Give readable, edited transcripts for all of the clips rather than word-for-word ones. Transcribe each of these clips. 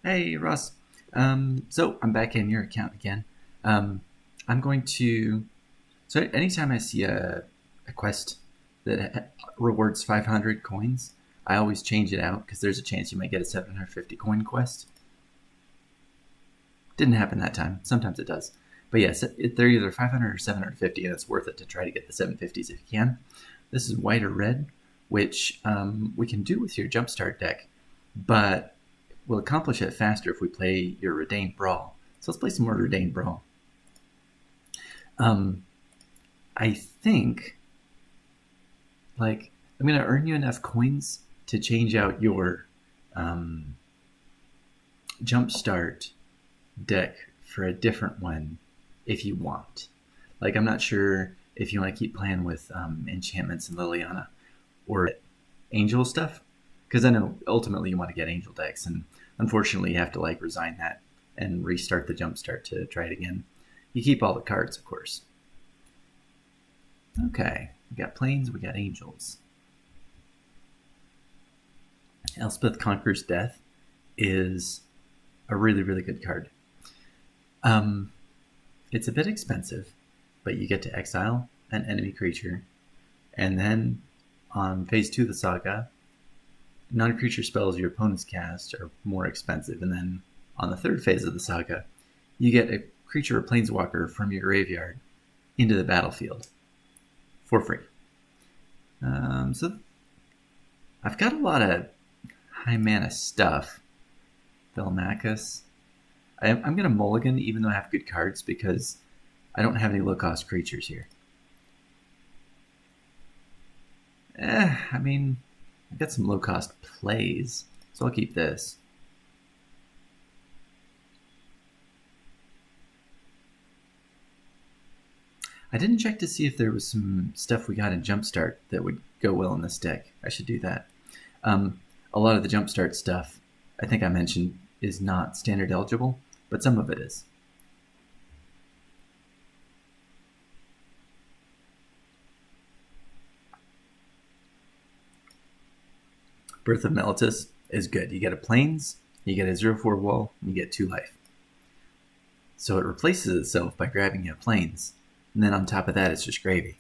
Hey, Ross. So I'm back in your account again. Um, I'm going to. So anytime I see a quest that rewards 500 coins, I always change it out because there's a chance you might get a 750 coin quest. Didn't happen that time. Sometimes it does. But yes, they're either 500 or 750, and it's worth it to try to get the 750s if you can. This is white or red, which we can do with your jumpstart deck, but we'll accomplish it faster if we play your Redain Brawl. So let's play some more Redain Brawl. Um, I think, I'm going to earn you enough coins to change out your um, jumpstart deck for a different one if you want. I'm not sure if you want to keep playing with enchantments and Liliana or angel stuff, because I know ultimately you want to get angel decks, and unfortunately you have to resign that and restart the jumpstart to try it again. You keep all the cards, of course. Okay, we got planes, we got angels. Elspeth Conquers Death is a really, really good card. Um, it's a bit expensive, but you get to exile an enemy creature, and then on phase 2 of the saga, non-creature spells your opponents cast are more expensive, and then on the third phase of the saga, you get a creature or planeswalker from your graveyard into the battlefield for free. So I've got a lot of high mana stuff. Velmacus. I'm going to mulligan even though I have good cards because I don't have any low-cost creatures here. I've got some low-cost plays, so I'll keep this. I didn't check to see if there was some stuff we got in Jumpstart that would go well in this deck. I should do that. A lot of the Jumpstart stuff, I think I mentioned, is not standard eligible, but some of it is. Birth of Meletus is good. You get a plains, you get a 0/4 wall, and you get 2 life. So it replaces itself by grabbing you a plains, and then on top of that, it's just gravy.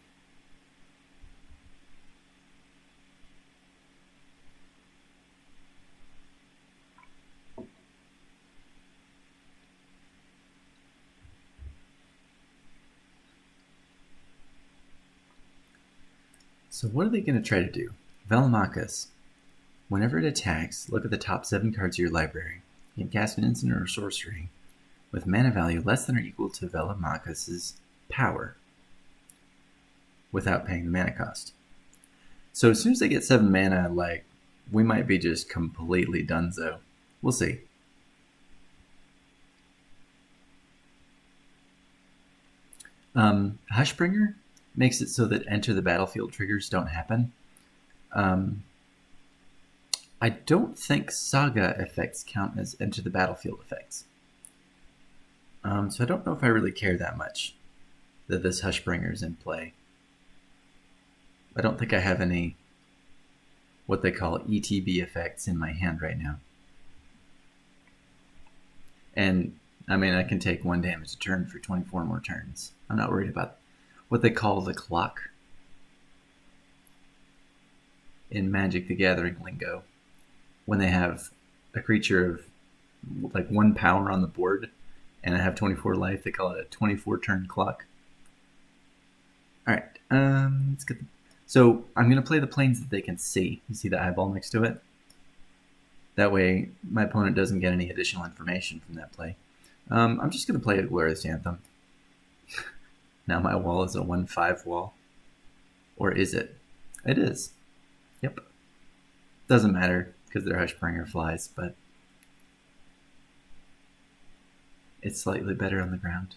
So what are they going to try to do? Velomachus. Whenever it attacks, look at the top 7 cards of your library. You can cast an instant or a sorcery with mana value less than or equal to Velomachus' power without paying the mana cost. So as soon as they get 7 mana, we might be just completely donezo. We'll see. Hushbringer makes it so that enter the battlefield triggers don't happen. I don't think saga effects count as enter the battlefield effects. So I don't know if I really care that much that this Hushbringer is in play. I don't think I have any what they call ETB effects in my hand right now. And I can take 1 damage a turn for 24 more turns. I'm not worried about what they call the clock in Magic the Gathering lingo. When they have a creature of 1 power on the board and I have 24 life, they call it a 24 turn clock. Alright, let's get so I'm going to play the planes that they can see. You see the eyeball next to it? That way my opponent doesn't get any additional information from that play. I'm just going to play a Glorious Anthem. Now my wall is a 1/5 wall. Or is it? It is. Yep. Doesn't matter because they're Hushbringer flies, but it's slightly better on the ground.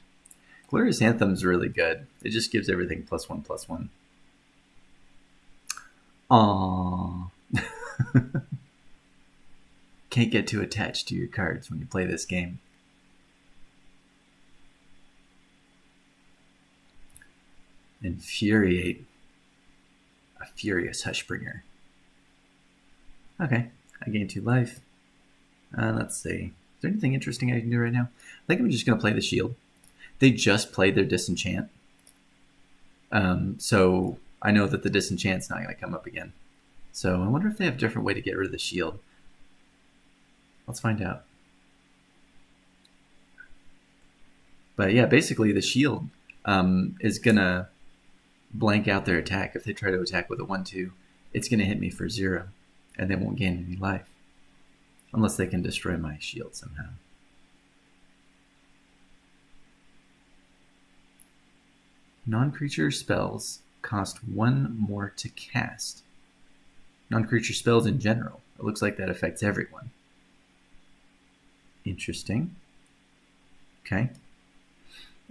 Glorious Anthem's really good. It just gives everything +1/+1. Aww. Can't get too attached to your cards when you play this game. Infuriate. A furious Hushbringer. Okay, I gain 2 life. Let's see. Is there anything interesting I can do right now? I think I'm just going to play the shield. They just played their disenchant. So I know that the disenchant's not going to come up again. So I wonder if they have a different way to get rid of the shield. Let's find out. But yeah, basically the shield is going to blank out their attack. If they try to attack with a 1-2, it's going to hit me for 0, and they won't gain any life. Unless they can destroy my shield somehow. Non-creature spells cost 1 more to cast. Non-creature spells in general. It looks like that affects everyone. Interesting. Okay.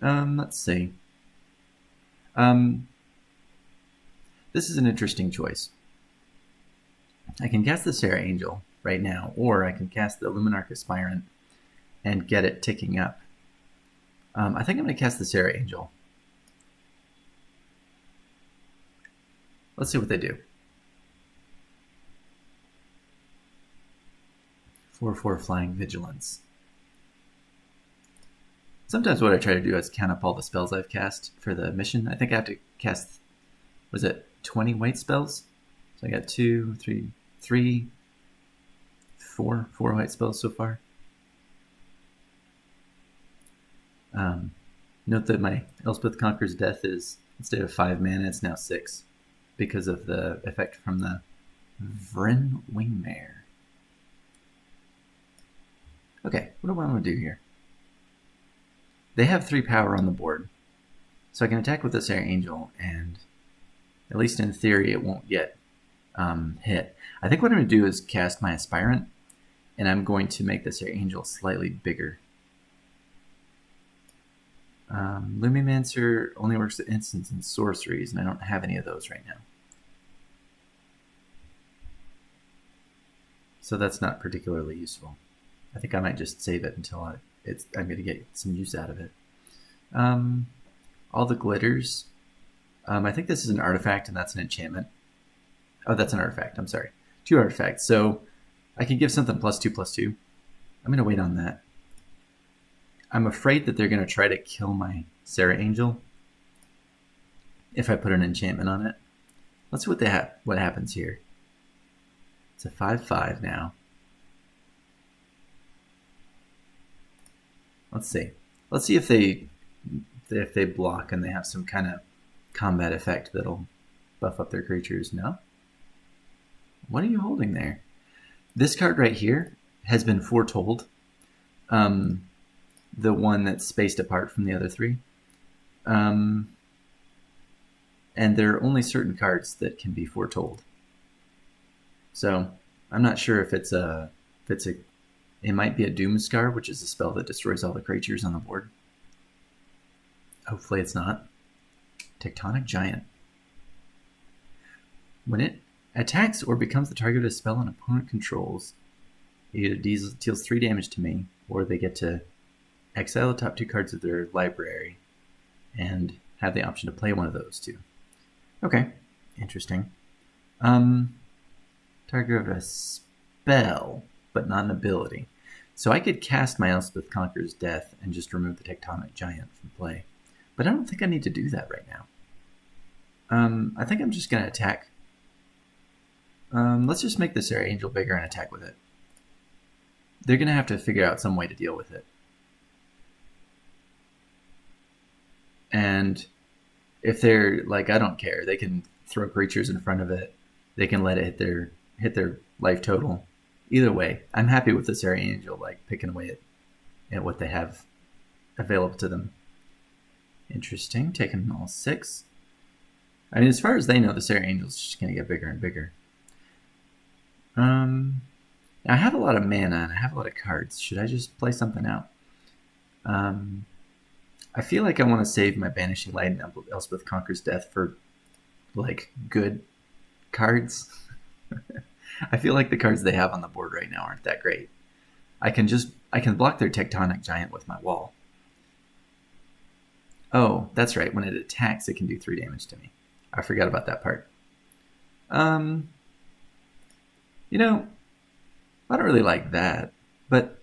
Let's see. This is an interesting choice. I can cast the Serra Angel right now, or I can cast the Luminarch Aspirant and get it ticking up. I think I'm going to cast the Serra Angel. Let's see what they do. 4/4 Flying Vigilance. Sometimes what I try to do is count up all the spells I've cast for the mission. I think I have to cast, was it 20 white spells? So I got 2, 3, 4 white spells so far. Note that my Elspeth Conquers Death is, instead of 5 mana, it's now 6 because of the effect from the Vryn Wingmare. Okay, what do I want to do here? They have 3 power on the board, so I can attack with the Serra Angel, and at least in theory, it won't get hit. I think what I'm going to do is cast my Aspirant, and I'm going to make the Serra Angel slightly bigger. Lumimancer only works at instants and sorceries, and I don't have any of those right now. So that's not particularly useful. I think I might just save it until I'm going to get some use out of it. All the glitters. I think this is an artifact, and that's an enchantment. Oh, that's an artifact. I'm sorry. 2 artifacts. So I can give something +2/+2. I'm going to wait on that. I'm afraid that they're going to try to kill my Serra Angel if I put an enchantment on it. Let's see what happens here. It's a 5/5 now. Let's see. Let's see if they block and they have some kind of combat effect that'll buff up their creatures. No? What are you holding there? This card right here has been foretold. The one that's spaced apart from the other 3. And there are only certain cards that can be foretold. So I'm not sure if it might be a Doomscar, which is a spell that destroys all the creatures on the board. Hopefully it's not. Tectonic Giant. When it attacks or becomes the target of a spell an opponent controls, it either deals 3 damage to me, or they get to exile the top 2 cards of their library and have the option to play one of those 2. Okay, interesting. Target of a spell, but not an ability. So I could cast my Elspeth Conquers Death and just remove the Tectonic Giant from play. But I don't think I need to do that right now. I think I'm just going to attack. Let's just make the Serra Angel bigger and attack with it. They're going to have to figure out some way to deal with it. And if they're like, I don't care, they can throw creatures in front of it. They can let it hit their life total. Either way, I'm happy with the Serra Angel, like picking away at what they have available to them. Interesting, taking all 6. I mean, as far as they know, the Serra Angel is just going to get bigger and bigger. I have a lot of mana and I have a lot of cards. Should I just play something out? I feel like I want to save my Banishing Light and Elspeth Conquers Death for like good cards. I feel like the cards they have on the board right now aren't that great. I can block their Tectonic Giant with my wall. Oh, that's right. When it attacks, it can do 3 damage to me. I forgot about that part. You know, I don't really like that, but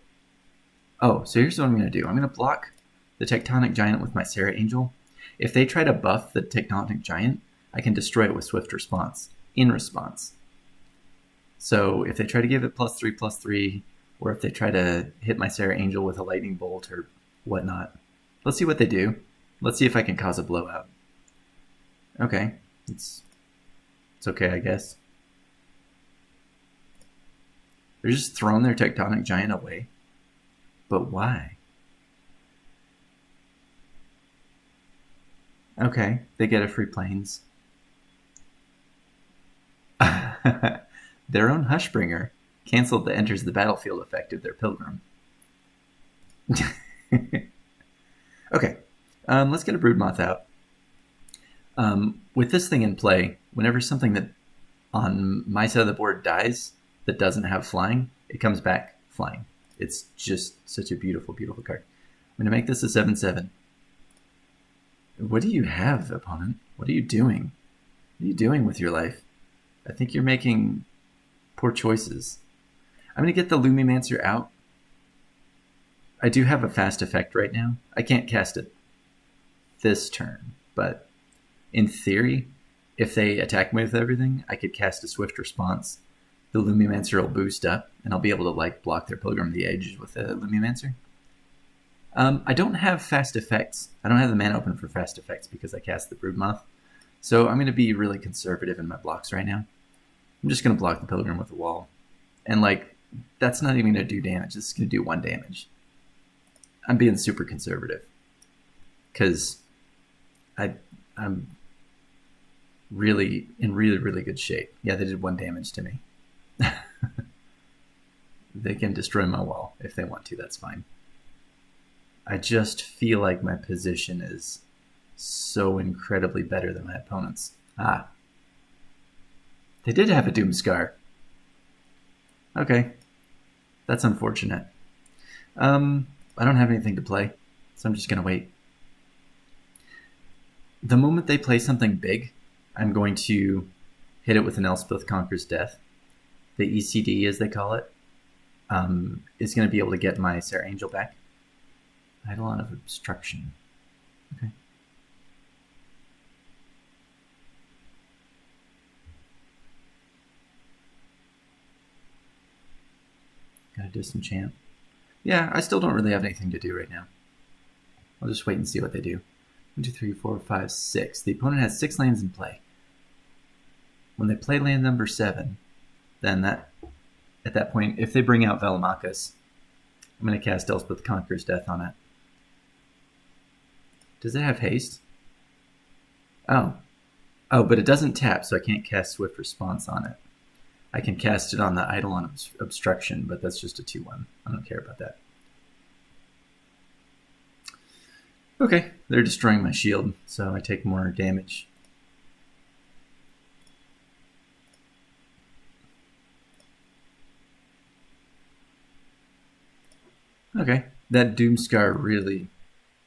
Oh, so here's what I'm going to do. I'm going to block the Tectonic Giant with my Sarah Angel. If they try to buff the Tectonic Giant, I can destroy it with Swift Response, in response. So if they try to give it +3/+3, or if they try to hit my Sarah Angel with a Lightning Bolt or whatnot, let's see what they do. Let's see if I can cause a blowout. Okay, it's okay, I guess. They're just throwing their Tectonic Giant away. But why? Okay, they get a free planes. Their own Hushbringer canceled the enters the battlefield effect of their Pilgrim. Okay, let's get a Broodmoth out. With this thing in play, whenever something that on my side of the board dies that doesn't have flying, it comes back flying. It's just such a beautiful, beautiful card. I'm going to make this a 7/7. What do you have, opponent? What are you doing? What are you doing with your life? I think you're making poor choices. I'm going to get the Lumimancer out. I do have a fast effect right now. I can't cast it this turn, but in theory, if they attack me with everything, I could cast a Swift Response. The Lumimancer will boost up, and I'll be able to like block their Pilgrim of the Ages with the Lumimancer. I don't have fast effects. I don't have the mana open for fast effects because I cast the Broodmoth. So I'm going to be really conservative in my blocks right now. I'm just going to block the Pilgrim with a wall. And like, that's not even going to do damage. This is going to do 1 damage. I'm being super conservative. Because I'm really in really good shape. Yeah, they did 1 damage to me. They can destroy my wall if they want to. That's fine. I just feel like my position is so incredibly better than my opponent's. Ah. They did have a Doomscar. Okay. That's unfortunate. I don't have anything to play, so I'm just going to wait. The moment they play something big, I'm going to hit it with an Elspeth Conquers Death. The ECD, as they call it, is going to be able to get my Sarah Angel back. Eidolon of Obstruction. Okay. Got a Disenchant. Yeah, I still don't really have anything to do right now. I'll just wait and see what they do. 1, 2, 3, 4, 5, 6. The opponent has 6 lands in play. When they play land number 7, then at that point, if they bring out Velomachus, I'm going to cast Elspeth Conqueror's Death on it. Does it have haste? Oh, but it doesn't tap, so I can't cast Swift Response on it. I can cast it on the Eidolon of Obstruction, but that's just a 2/1. I don't care about that. Okay, they're destroying my shield, so I take more damage. Okay, that Doomscar really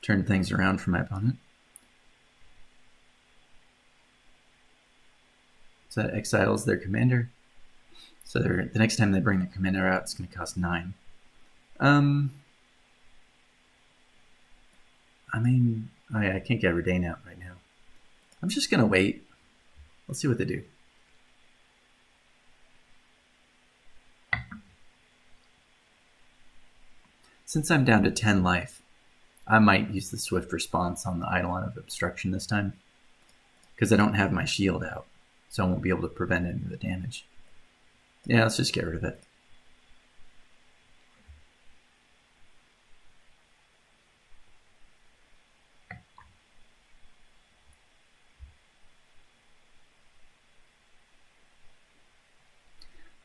turned things around for my opponent. So that exiles their commander. So the next time they bring their commander out, it's going to cost 9. I mean, I can't get Redain out right now. I'm just going to wait. Let's see what they do. Since I'm down to 10 life, I might use the Swift Response on the Eidolon of Obstruction this time. Because I don't have my shield out, so I won't be able to prevent any of the damage. Yeah, let's just get rid of it.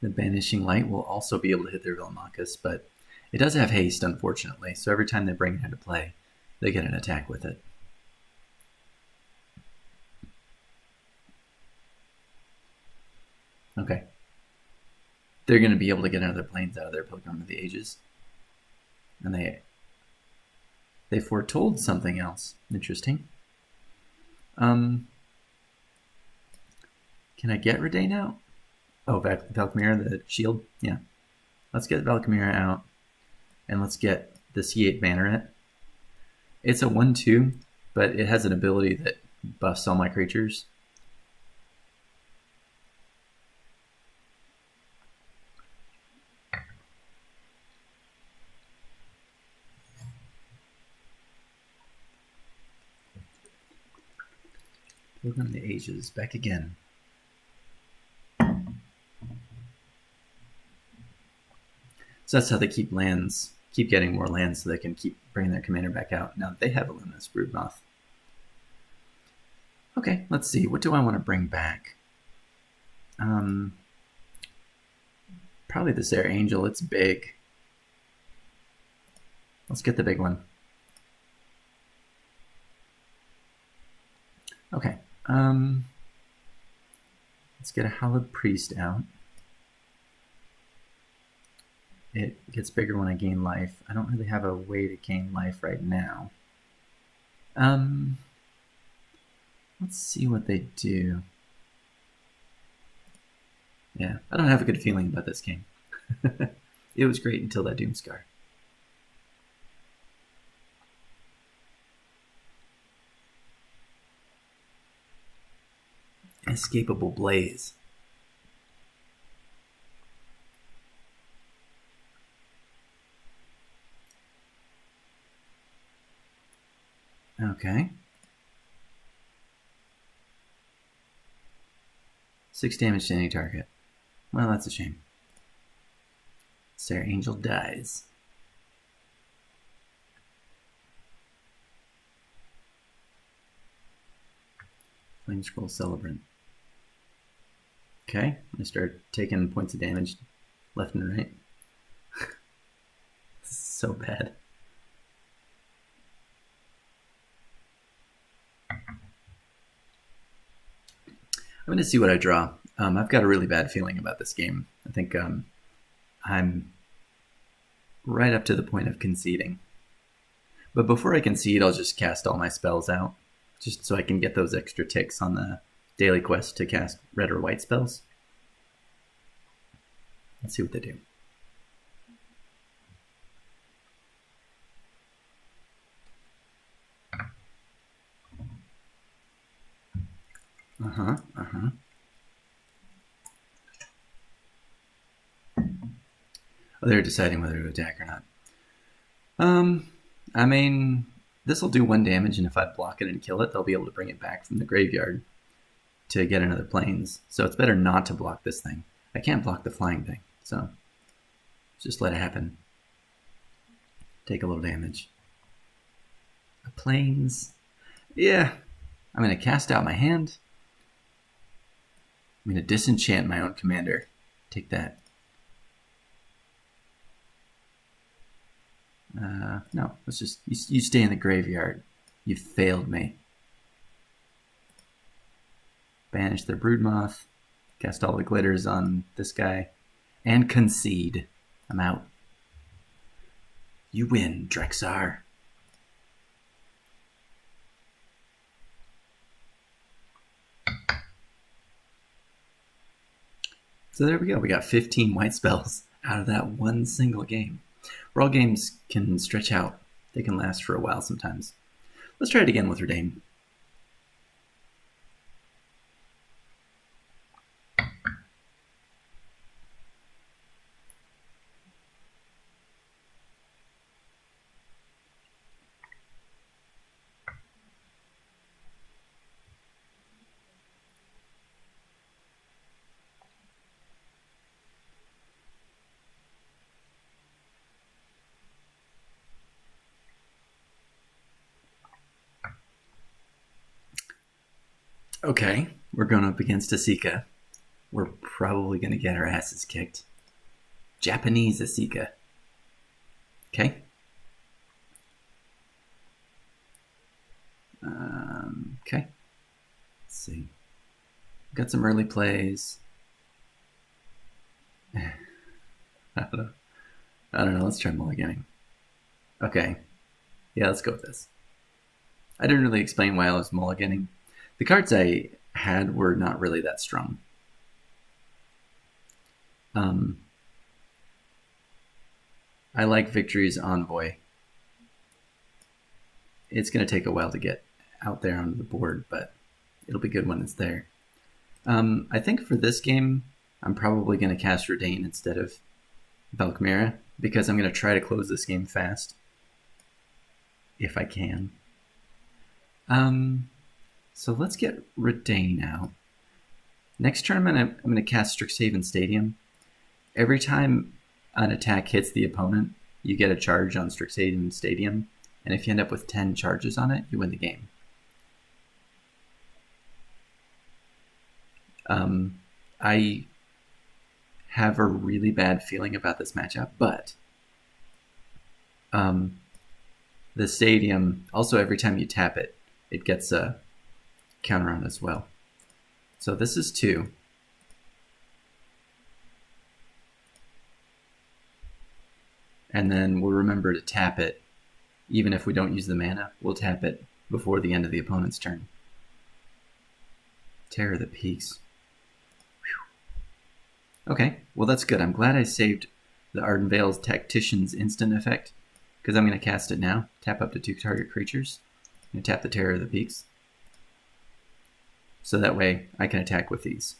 The Banishing Light will also be able to hit their Velomachus, but it does have haste, unfortunately, so every time they bring it into play, they get an attack with it. Okay. They're going to be able to get another planes out of their Pilgrim of the Ages. And they foretold something else. Interesting. Can I get Redain out? Oh, Valkmira, the shield? Yeah. Let's get Valkmira out. And let's get the C8 Banneret. It's a 1/2, but it has an ability that buffs all my creatures. Pilgrim of the Ages, back again. So that's how they keep getting more lands so they can keep bringing their commander back out. Now they have a Luminous Broodmoth. Okay, let's see. What do I want to bring back? Probably this Air Angel. It's big. Let's get the big one. Okay. Let's get a Hallowed Priest out. It gets bigger when I gain life. I don't really have a way to gain life right now. Let's see what they do. Yeah, I don't have a good feeling about this game. It was great until that Doomscar. Escapable Blaze. Okay. 6 damage to any target. Well, that's a shame. Sarah Angel dies. Flame Scroll Celebrant. Okay, I'm gonna start taking points of damage left and right. This is so bad. I'm going to see what I draw. I've got a really bad feeling about this game. I think I'm right up to the point of conceding. But before I concede, I'll just cast all my spells out, just so I can get those extra ticks on the daily quest to cast red or white spells. Let's see what they do. Oh, they're deciding whether to attack or not. I mean, this will do 1 damage, and if I block it and kill it, they'll be able to bring it back from the graveyard to get another plains. So it's better not to block this thing. I can't block the flying thing, so just let it happen. Take a little damage. A plains. Yeah. I'm going to cast out my hand. I'm going to disenchant my own commander. Take that. No, let's just... You stay in the graveyard. You failed me. Banish the Broodmoth. Cast all the glitters on this guy. And concede. I'm out. You win, Drexar. So there we go. We got 15 white spells out of that one single game. Raw games can stretch out. They can last for a while sometimes. Let's try it again with Redain. Okay, we're going up against Asika. We're probably going to get our asses kicked. Japanese Asika. Okay. Okay. Let's see. Got some early plays. I don't know. Let's try mulliganing. Okay. Yeah, let's go with this. I didn't really explain why I was mulliganing. The cards I had were not really that strong. I like Victory's Envoy it's going to take a while to get out there onto the board, but it'll be good when it's there. I think for this game, I'm probably going to cast Redain instead of Valkmira, because I'm going to try to close this game fast, if I can. So let's get Redain out. Next turn, I'm going to cast Strixhaven Stadium. Every time an attack hits the opponent, you get a charge on Strixhaven Stadium, and if you end up with 10 charges on it, you win the game. I have a really bad feeling about this matchup, but the Stadium, also every time you tap it, it gets a counter on as well. So this is 2. And then we'll remember to tap it. Even if we don't use the mana, we'll tap it before the end of the opponent's turn. Terror of the Peaks. Whew. Okay, well that's good. I'm glad I saved the Ardenvale's Tactician's instant effect, because I'm going to cast it now. Tap up to 2 target creatures. I'm going to tap the Terror of the Peaks. So that way I can attack with these.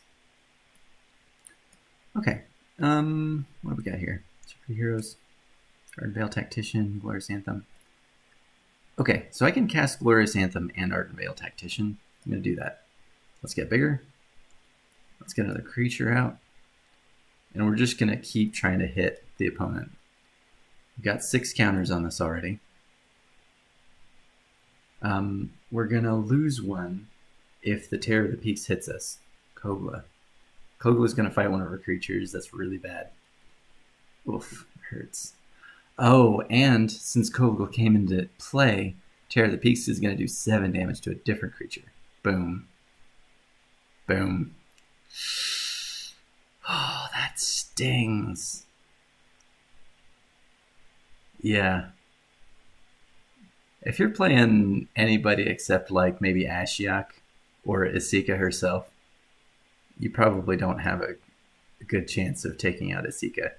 Okay, what do we got here? Superheroes, Ardenvale Tactician, Glorious Anthem. Okay, so I can cast Glorious Anthem and Ardenvale Tactician. I'm going to do that. Let's get bigger. Let's get another creature out. And we're just going to keep trying to hit the opponent. We've got 6 counters on this already. We're going to lose one if the Terror of the Peaks hits us. Kogla. Kogla's going to fight one of our creatures. That's really bad. Oof, it hurts. Oh, and since Kogla came into play, Terror of the Peaks is going to do 7 damage to a different creature. Boom. Boom. Oh, that stings. Yeah. If you're playing anybody except like maybe Ashiok or Isika herself, you probably don't have a good chance of taking out Isika.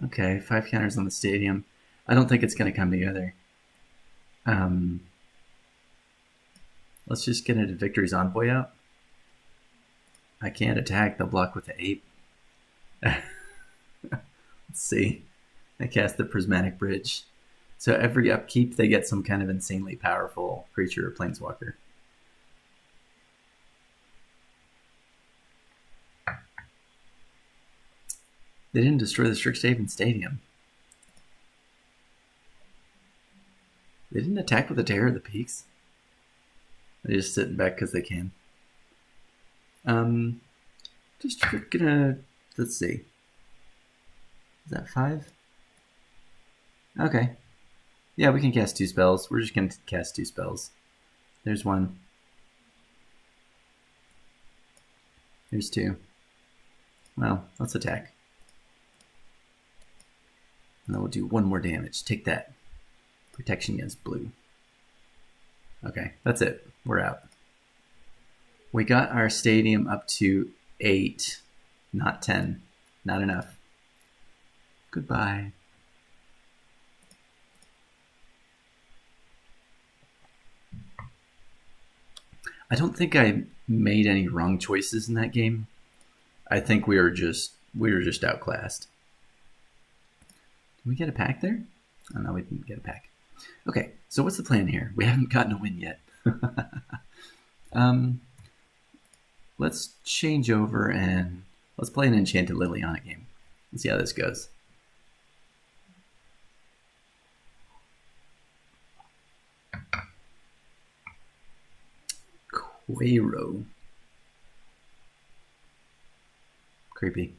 Okay, 5 counters on the Stadium. I don't think it's going to come together. Let's just get into Victory's Envoy out. I can't attack. They'll block with the Ape. Let's see. I cast the Prismatic Bridge. So every upkeep, they get some kind of insanely powerful creature or planeswalker. They didn't destroy the Strixhaven Stadium. They didn't attack with the Terror of the Peaks. They're just sitting back because they can. Just gonna, let's see. Is that 5? Okay. Yeah, we can cast 2 spells. We're just gonna cast 2 spells. There's 1. There's 2. Well, let's attack. And then we'll do 1 more damage. Take that. Protection against blue. Okay, that's it. We're out. We got our Stadium up to 8, not 10. Not enough. Goodbye. I don't think I made any wrong choices in that game. I think we were just outclassed. Did we get a pack there? Oh no, we didn't get a pack. Okay, so what's the plan here? We haven't gotten a win yet. Let's change over and let's play an Enchanted Liliana game. Let's see how this goes. Quairo. Creepy.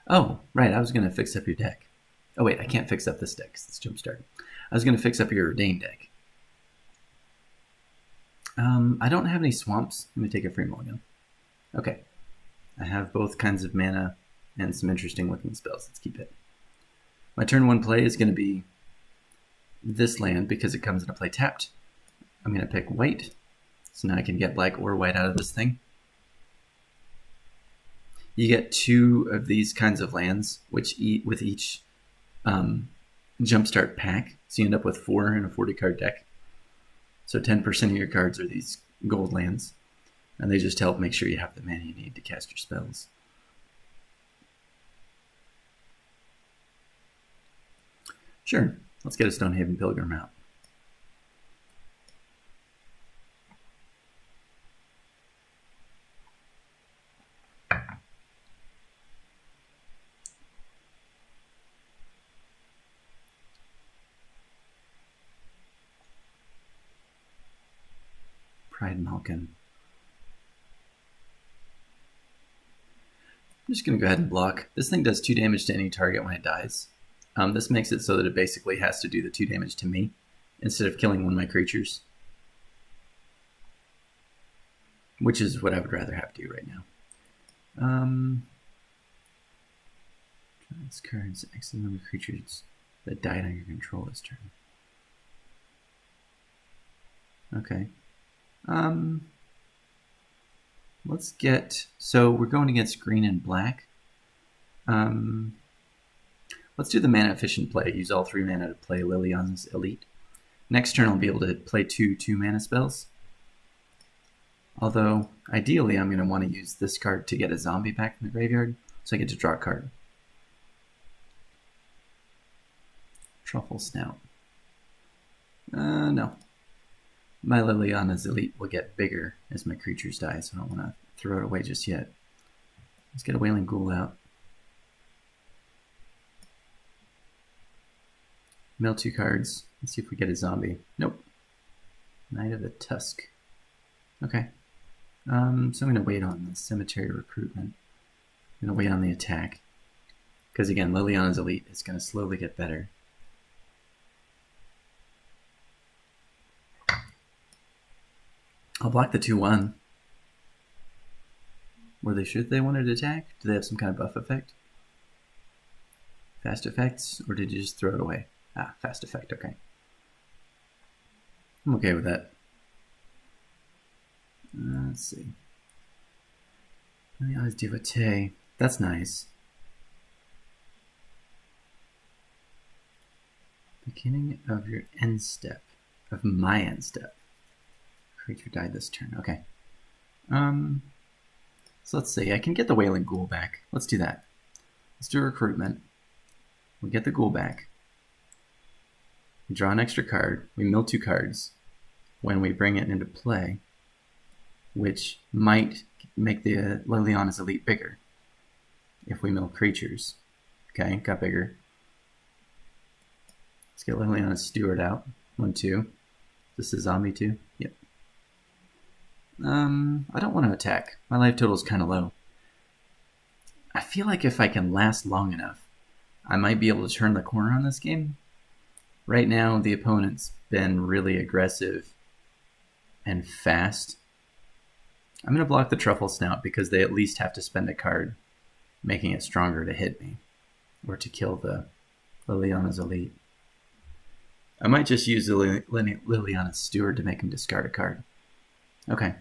Oh, right, I was going to fix up your deck. Oh wait, I can't fix up this deck. Let's jumpstart. I was going to fix up your Redain deck. I don't have any swamps. Let me take a free mulligan. Okay. I have both kinds of mana and some interesting looking spells. Let's keep it. My turn 1 play is going to be this land because it comes into play tapped. I'm going to pick white. So now I can get black or white out of this thing. You get 2 of these kinds of lands, which with each jumpstart pack, so you end up with 4 in a 40 card deck. So 10% of your cards are these gold lands, and they just help make sure you have the mana you need to cast your spells. Sure, let's get a Stonehaven Pilgrim out. Pride Malkin. I'm just going to go ahead and block. This thing does 2 damage to any target when it dies. This makes it so that it basically has to do the 2 damage to me instead of killing one of my creatures, which is what I would rather have to do right now. This card's X number of creatures that died on your control this turn. Okay. Let's get, so we're going against green and black. Let's do the mana efficient play. Use all 3 mana to play Liliana's Elite. Next turn I'll be able to play 2 2-mana spells. Although, ideally I'm going to want to use this card to get a zombie back from the graveyard, so I get to draw a card. Truffle Snout. No. My Liliana's Elite will get bigger as my creatures die, so I don't want to throw it away just yet. Let's get a Wailing Ghoul out. Mill 2 cards. Let's see if we get a zombie. Nope. Knight of the Tusk. Okay. So I'm going to wait on the Cemetery Recruitment. I'm going to wait on the attack. Because again, Liliana's Elite is going to slowly get better. I'll block the 2/1. Should they want to attack? Do they have some kind of buff effect? Fast effects? Or did you just throw it away? Ah, fast effect, okay. I'm okay with that. Let's see. Liliana's Devotee. That's nice. Beginning of your end step. Of my end step. Creature died this turn. Okay. So let's see. I can get the Wailing Ghoul back. Let's do that. Let's do a recruitment. We get the Ghoul back. We draw an extra card. We mill 2 cards when we bring it into play, which might make the Liliana's Elite bigger if we mill creatures. Okay, got bigger. Let's get Liliana's Steward out. 1/2. This is zombie 2. Yep. I don't want to attack. My life total is kind of low. I feel like if I can last long enough, I might be able to turn the corner on this game. Right now, the opponent's been really aggressive and fast. I'm going to block the Truffle Snout because they at least have to spend a card, making it stronger to hit me or to kill the Liliana's Elite. I might just use the Liliana's Steward to make him discard a card. Okay.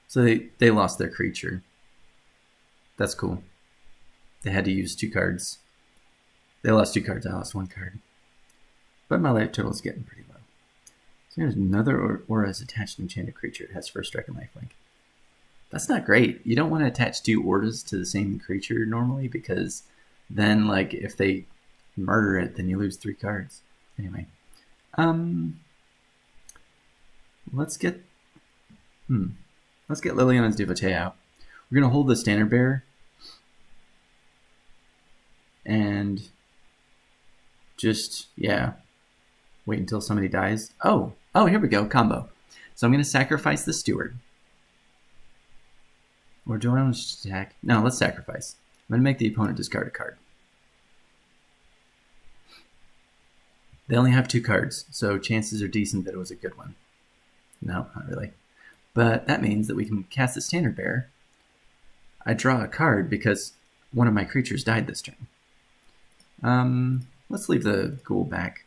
So they lost their creature. That's cool. They had to use 2 cards. They lost 2 cards. I lost 1 card. But my life total is getting pretty low. So here's another aura is attached to an enchanted creature. It has first strike and lifelink. That's not great. You don't want to attach 2 auras to the same creature normally because then, like, if they murder it, then you lose 3 cards. Anyway, let's get Liliana's Devotee out. We're gonna hold the Standard Bearer and just wait until somebody dies. Oh, here we go, combo. So I'm gonna sacrifice the Steward. Or do I want to attack? No, let's sacrifice. I'm gonna make the opponent discard a card. They only have 2 cards, so chances are decent that it was a good one. No, not really. But that means that we can cast the Standard Bearer. I draw a card because one of my creatures died this turn. Let's leave the Ghoul back.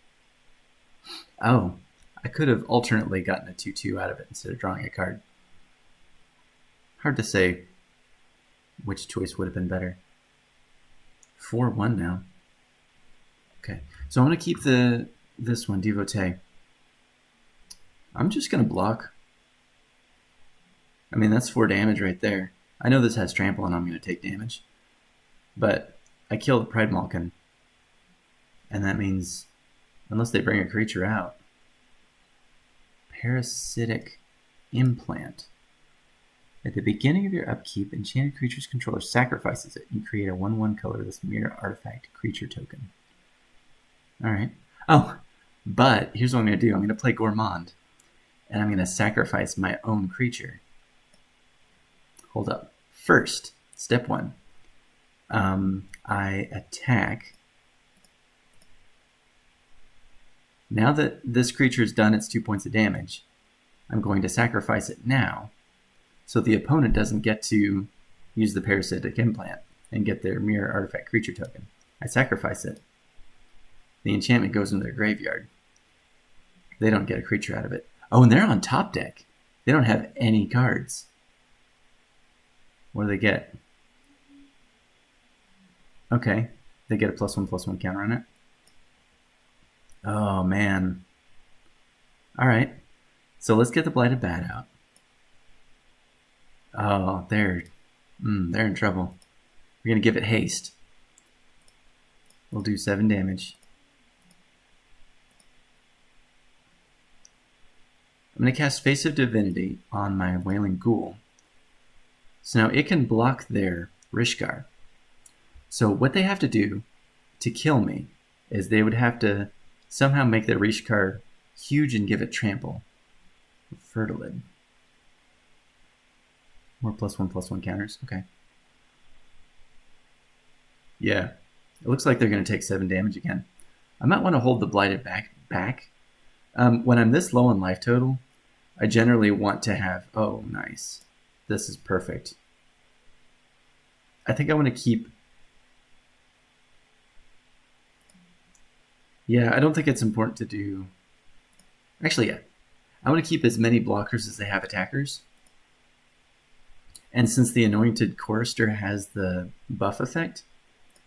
Oh, I could have alternately gotten a 2/2 out of it instead of drawing a card. Hard to say which choice would have been better. 4/1 now. Okay, so I'm going to keep this one, Devotee. I'm just going to block. I mean, that's 4 damage right there. I know this has trample and I'm going to take damage. But I kill the Pride Malkin. And that means, unless they bring a creature out, Parasitic Implant. At the beginning of your upkeep, enchanted creature's controller sacrifices it. You create a 1/1 colorless mirror artifact creature token. Alright. Oh, but here's what I'm going to do. I'm going to play Gourmand. And I'm going to sacrifice my own creature. Hold up. First, step 1. I attack. Now that this creature has done its 2 points of damage, I'm going to sacrifice it now, so the opponent doesn't get to use the Parasitic Implant and get their Mirror Artifact creature token. I sacrifice it. The enchantment goes into their graveyard. They don't get a creature out of it. Oh, and they're on top deck. They don't have any cards. What do they get? Okay, they get a +1/+1 counter on it. Oh, man. Alright, so let's get the Blighted Bat out. Oh, they're in trouble. We're going to give it haste. We'll do 7 damage. I'm going to cast Face of Divinity on my Wailing Ghoul. So now it can block their Rishkar. So what they have to do to kill me is they would have to somehow make their Rishkar huge and give it trample. Fertilid. More +1/+1 counters. Okay. Yeah. It looks like they're going to take 7 damage again. I might want to hold the Blighted back. When I'm this low on life total, I generally want to have... Oh, nice. This is perfect. I think I want to keep... Yeah, I don't think it's important to do... Actually, yeah. I want to keep as many blockers as they have attackers. And since the Anointed Chorister has the buff effect,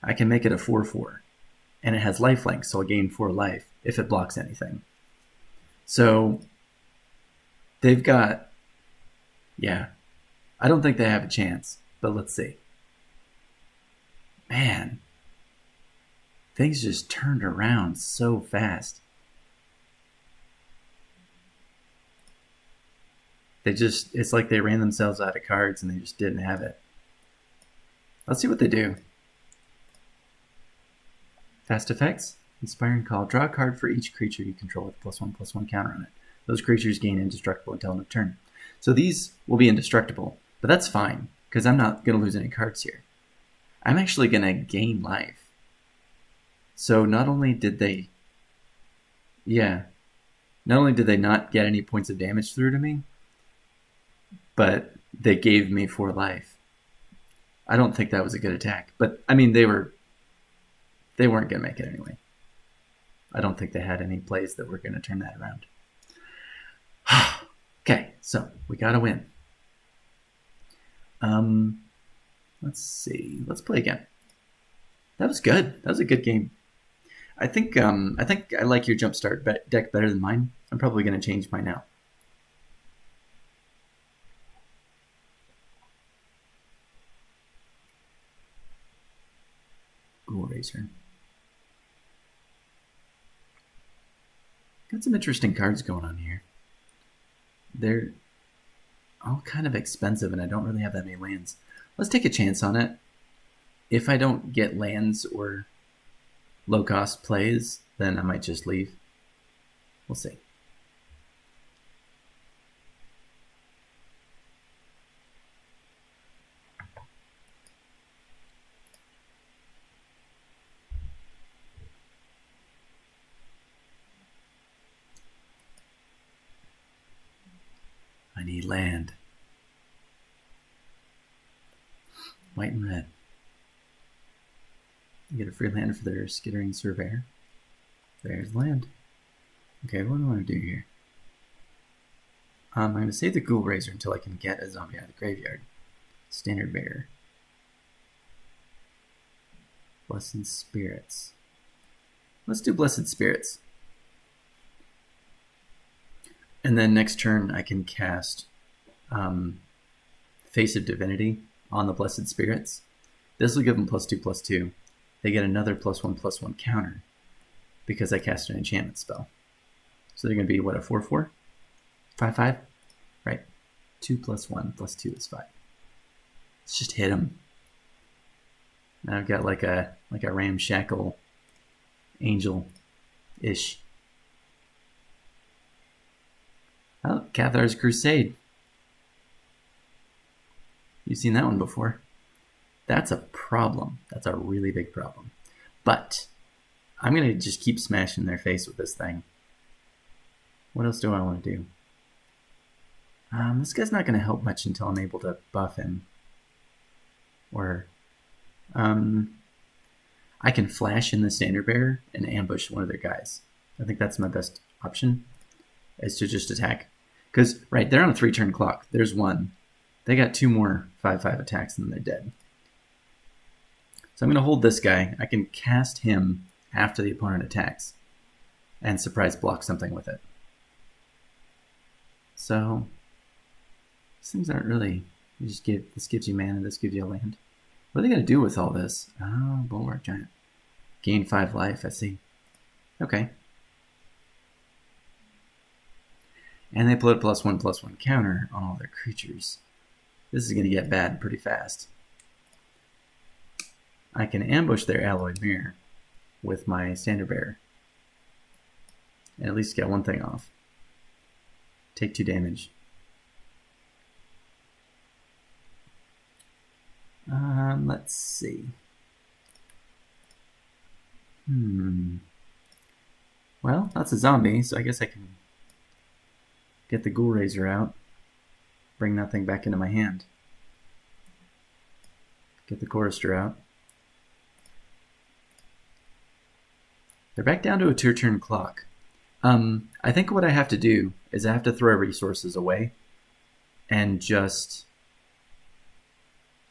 I can make it a 4/4. And it has lifelink, so I'll gain 4 life if it blocks anything. So, they've got... Yeah. I don't think they have a chance, but let's see. Man. Things just turned around so fast. It's like they ran themselves out of cards and they just didn't have it. Let's see what they do. Fast effects. Inspiring Call. Draw a card for each creature you control with +1/+1 counter on it. Those creatures gain indestructible until end of turn. So these will be indestructible, but that's fine, because I'm not going to lose any cards here. I'm actually going to gain life. So not only did they... Yeah. Not only did they not get any points of damage through to me, but they gave me 4 life. I don't think that was a good attack. But, I mean, they weren't going to make it anyway. I don't think they had any plays that were going to turn that around. Okay, so we got to win. Let's see. Let's play again. That was good. That was a good game. I think I like your Jumpstart deck better than mine. I'm probably going to change mine now. Ghoul Racer. Got some interesting cards going on here. They're all kind of expensive, and I don't really have that many lands. Let's take a chance on it. If I don't get lands or low-cost plays, then I might just leave. We'll see. I need land. White and red. You get a free land for their Skittering Surveyor. There's land. Okay, what do I want to do here? I'm going to save the Ghoul Razor until I can get a zombie out of the graveyard. Standard Bearer. Blessed Spirits. Let's do Blessed Spirits. And then next turn I can cast Face of Divinity on the Blessed Spirits. This will give them +2/+2. They get another +1/+1 counter because I cast an enchantment spell. So they're going to be, what, a 4/4? 5/5? Right. 2+1+2 is 5. Let's just hit them. Now I've got like a ramshackle angel-ish. Oh, Cathar's Crusade. You've seen that one before. That's a problem. That's a really big problem. But I'm going to just keep smashing their face with this thing. What else do I want to do? This guy's not going to help much until I'm able to buff him. Or I can flash in the Standard Bearer and ambush one of their guys. I think that's my best option, is to just attack. Because, right, they're on a 3-turn clock. There's one. They got 2 more 5/5 attacks and they're dead. So I'm going to hold this guy. I can cast him after the opponent attacks and surprise block something with it. So these things aren't really, this gives you mana, this gives you a land. What are they going to do with all this? Oh, Bulwark Giant. Gain 5 life, I see. Okay. And they put a +1/+1 counter on all their creatures. This is going to get bad pretty fast. I can ambush their Alloyed Mirror with my Standard Bearer. And at least get one thing off. Take 2 damage. Let's see. Well, that's a zombie, so I guess I can get the Ghoul Razor out. Bring that thing back into my hand. Get the Chorister out. They're back down to a 2-turn clock. I think what I have to do is I have to throw resources away and just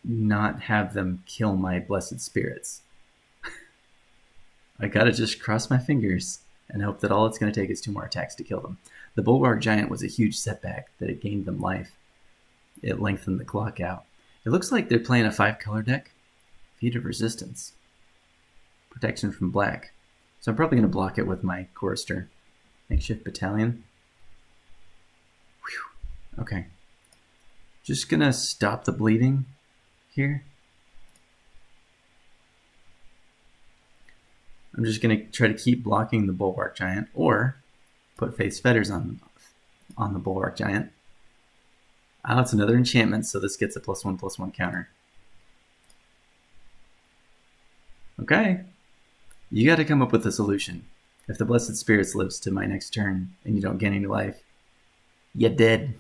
not have them kill my Blessed Spirits. I gotta just cross my fingers and hope that all it's going to take is 2 more attacks to kill them. The Bulwark Giant was a huge setback that it gained them life. It lengthened the clock out. It looks like they're playing a 5-color deck. Feat of Resistance. Protection from black. So I'm probably going to block it with my Chorister. Makeshift Battalion. Whew. Okay. Just going to stop the bleeding here. I'm just going to try to keep blocking the Bulwark Giant, or put Faith's Fetters on the Bulwark Giant. Oh, it's another enchantment, so this gets a +1/+1 counter. Okay. You got to come up with a solution. If the Blessed Spirits lives to my next turn and you don't gain any life, you're dead.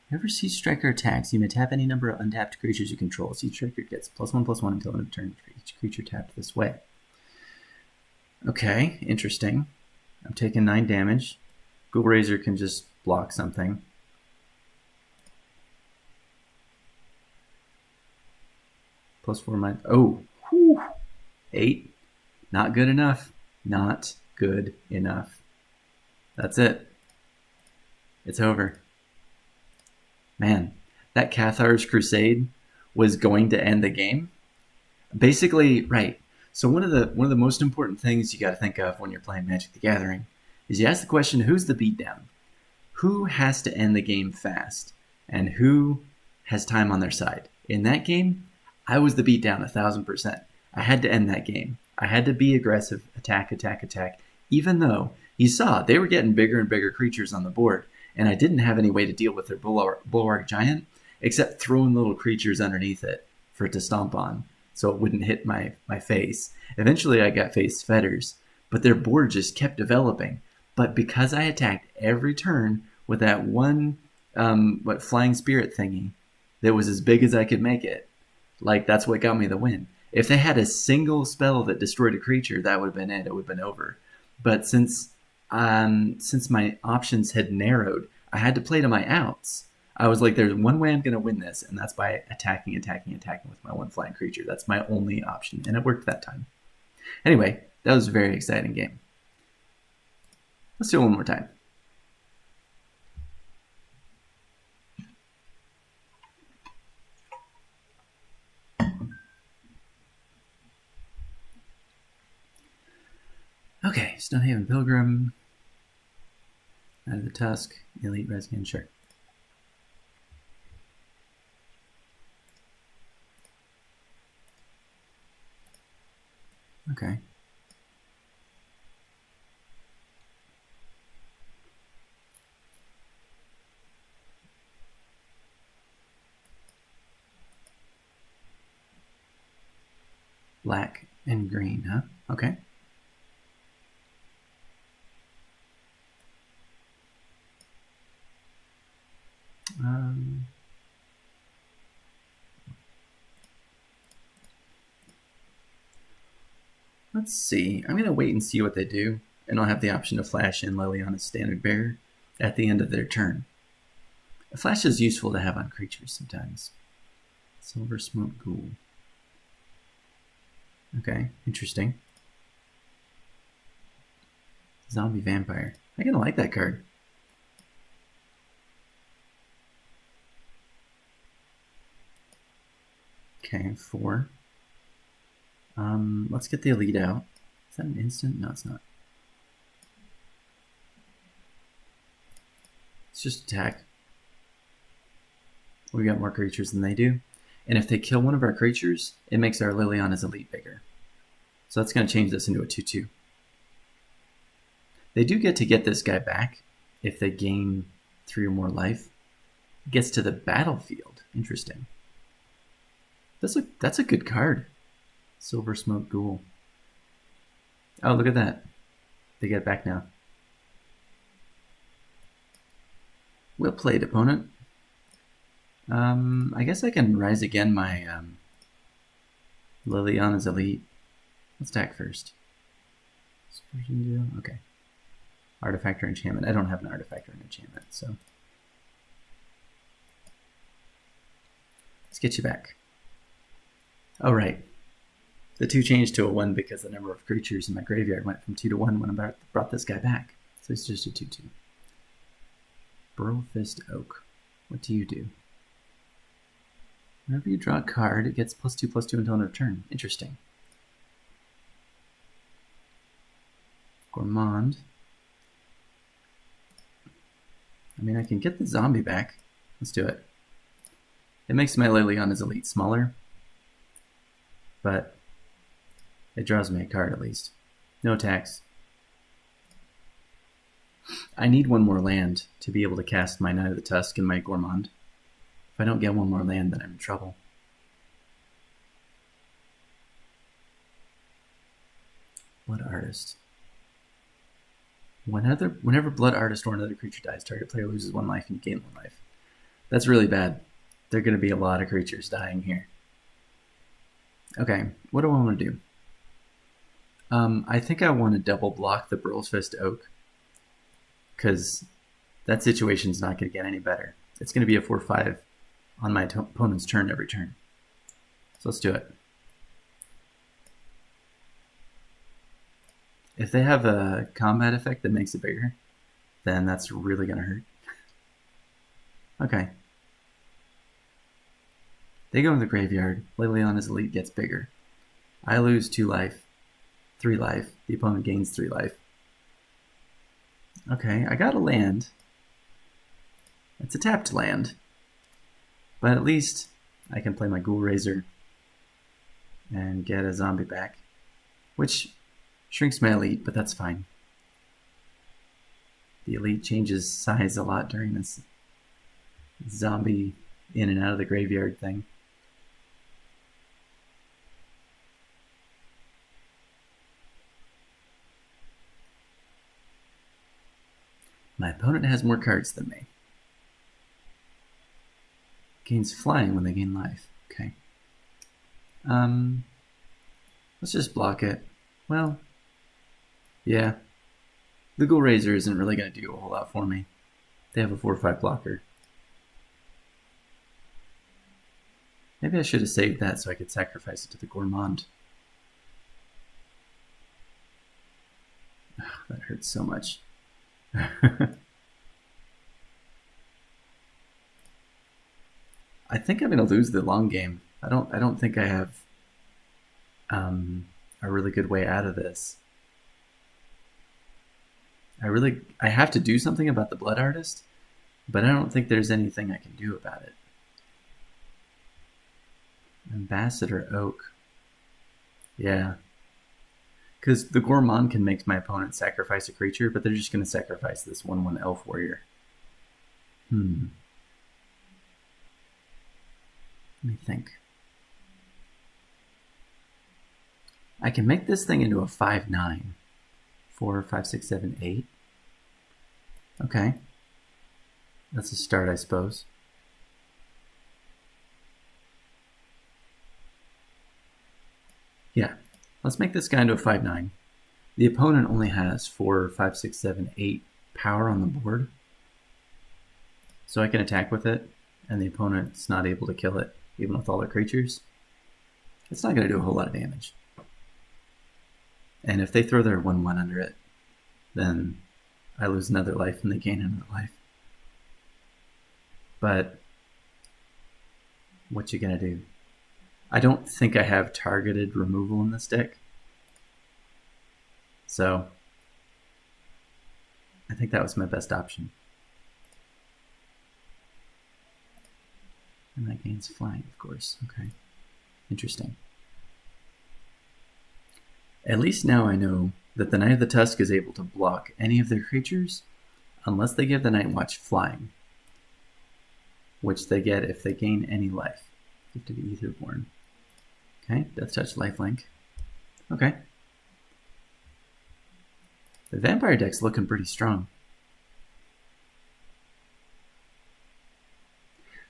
Whenever Siege Striker attacks, you may tap any number of untapped creatures you control. Siege Striker gets +1/+1 until end of turn for each creature tapped this way. Okay, interesting. I'm taking 9 damage. Ghoul Razor can just block something. +4 my... Oh! Whew. 8. Not good enough. Not good enough. That's it. It's over. Man, that Cathar's Crusade was going to end the game. Basically, right. So one of the most important things you got to think of when you're playing Magic the Gathering is you ask the question, who's the beatdown? Who has to end the game fast? And who has time on their side? In that game, I was the beatdown 1,000%. I had to end that game. I had to be aggressive, attack, even though you saw they were getting bigger and bigger creatures on the board, and I didn't have any way to deal with their Bulwark Giant except throwing little creatures underneath it for it to stomp on so it wouldn't hit my face. Eventually I got Faith's Fetters, but their board just kept developing. But because I attacked every turn with that one flying spirit thingy that was as big as I could make it, like, that's what got me the win. If they had a single spell that destroyed a creature, that would have been it. It would have been over. But since my options had narrowed, I had to play to my outs. I was like, there's one way I'm going to win this, and that's by attacking with my one flying creature. That's my only option, and it worked that time. Anyway, that was a very exciting game. Let's do it one more time. Okay, Stonehaven Pilgrim, Out of the Tusk, Elite Rescan, sure. Okay. Black and green, huh? Okay. Let's see. I'm going to wait and see what they do, and I'll have the option to flash in Liliana's Standard Bearer at the end of their turn. A flash is useful to have on creatures sometimes. Silver Smoke Ghoul. Okay, interesting. Zombie Vampire. I kind of like that card. Okay, 4. Let's get the Elite out. Is that an instant? No, it's not. Let's just attack. We got more creatures than they do. And if they kill one of our creatures, it makes our Liliana's Elite bigger. So that's going to change this into a 2/2. They do get to get this guy back if they gain 3 or more life. It gets to the battlefield. Interesting. That's a good card. Silver Smoke Ghoul. Oh, look at that. They get it back now. Well played, opponent. I guess I can rise again my Liliana's Elite. Let's attack first. Okay. Artifact or enchantment. I don't have an artifact or an enchantment, so. Let's get you back. Oh, right. The 2 changed to a 1 because the number of creatures in my graveyard went from 2 to 1 when I brought this guy back. So it's just a 2/2. Burlfist Oak. What do you do? Whenever you draw a card, it gets +2/+2 until end of turn. Interesting. Gourmand. I mean, I can get the zombie back. Let's do it. It makes my Liliana's Elite smaller, but it draws me a card at least. No attacks. I need one more land to be able to cast my Knight of the Tusk and my Gourmand. If I don't get one more land, then I'm in trouble. Blood Artist. Whenever Blood Artist or another creature dies, target player loses 1 life and you gain 1 life. That's really bad. There are going to be a lot of creatures dying here. Okay, what do I want to do? I think I want to double block the Burlfist Oak, because that situation's not going to get any better. It's going to be a 4/5 on my opponent's turn every turn. So let's do it. If they have a combat effect that makes it bigger, then that's really going to hurt. Okay. They go in the graveyard. Liliana's Elite gets bigger. I lose 2 life, 3 life. The opponent gains 3 life. Okay, I got a land. It's a tapped land. But at least I can play my Ghoul Razor and get a zombie back, which shrinks my Elite, but that's fine. The Elite changes size a lot during this zombie in and out of the graveyard thing. My opponent has more cards than me. Gains flying when they gain life. Okay. Let's just block it. Well, yeah. The Ghoul Razor isn't really going to do a whole lot for me. They have a 4/5 blocker. Maybe I should have saved that so I could sacrifice it to the Gourmand. That hurts so much. I think I'm going to lose the long game. I don't think I have a really good way out of this. I have to do something about the Blood Artist, but I don't think there's anything I can do about it. Ambassador Oak. Yeah. Because the Gourmand can make my opponent sacrifice a creature, but they're just going to sacrifice this 1/1 Elf Warrior. Let me think. I can make this thing into a 5/9. 4, 5, 6, 7, 8. Okay. That's a start, I suppose. Yeah. Let's make this guy into a 5/9. The opponent only has 4, 5, 6, 7, 8 power on the board. So I can attack with it, and the opponent's not able to kill it, even with all their creatures. It's not going to do a whole lot of damage. And if they throw their 1/1 under it, then I lose another life and they gain another life. But what you gonna do? I don't think I have targeted removal in this deck. So I think that was my best option. And that gains flying, of course. Okay. Interesting. At least now I know that the Knight of the Tusk is able to block any of their creatures unless they give the Night Watch flying, which they get if they gain any life. Gift of Etherborn. Okay, Death Touch, Lifelink. Okay. The Vampire deck's looking pretty strong.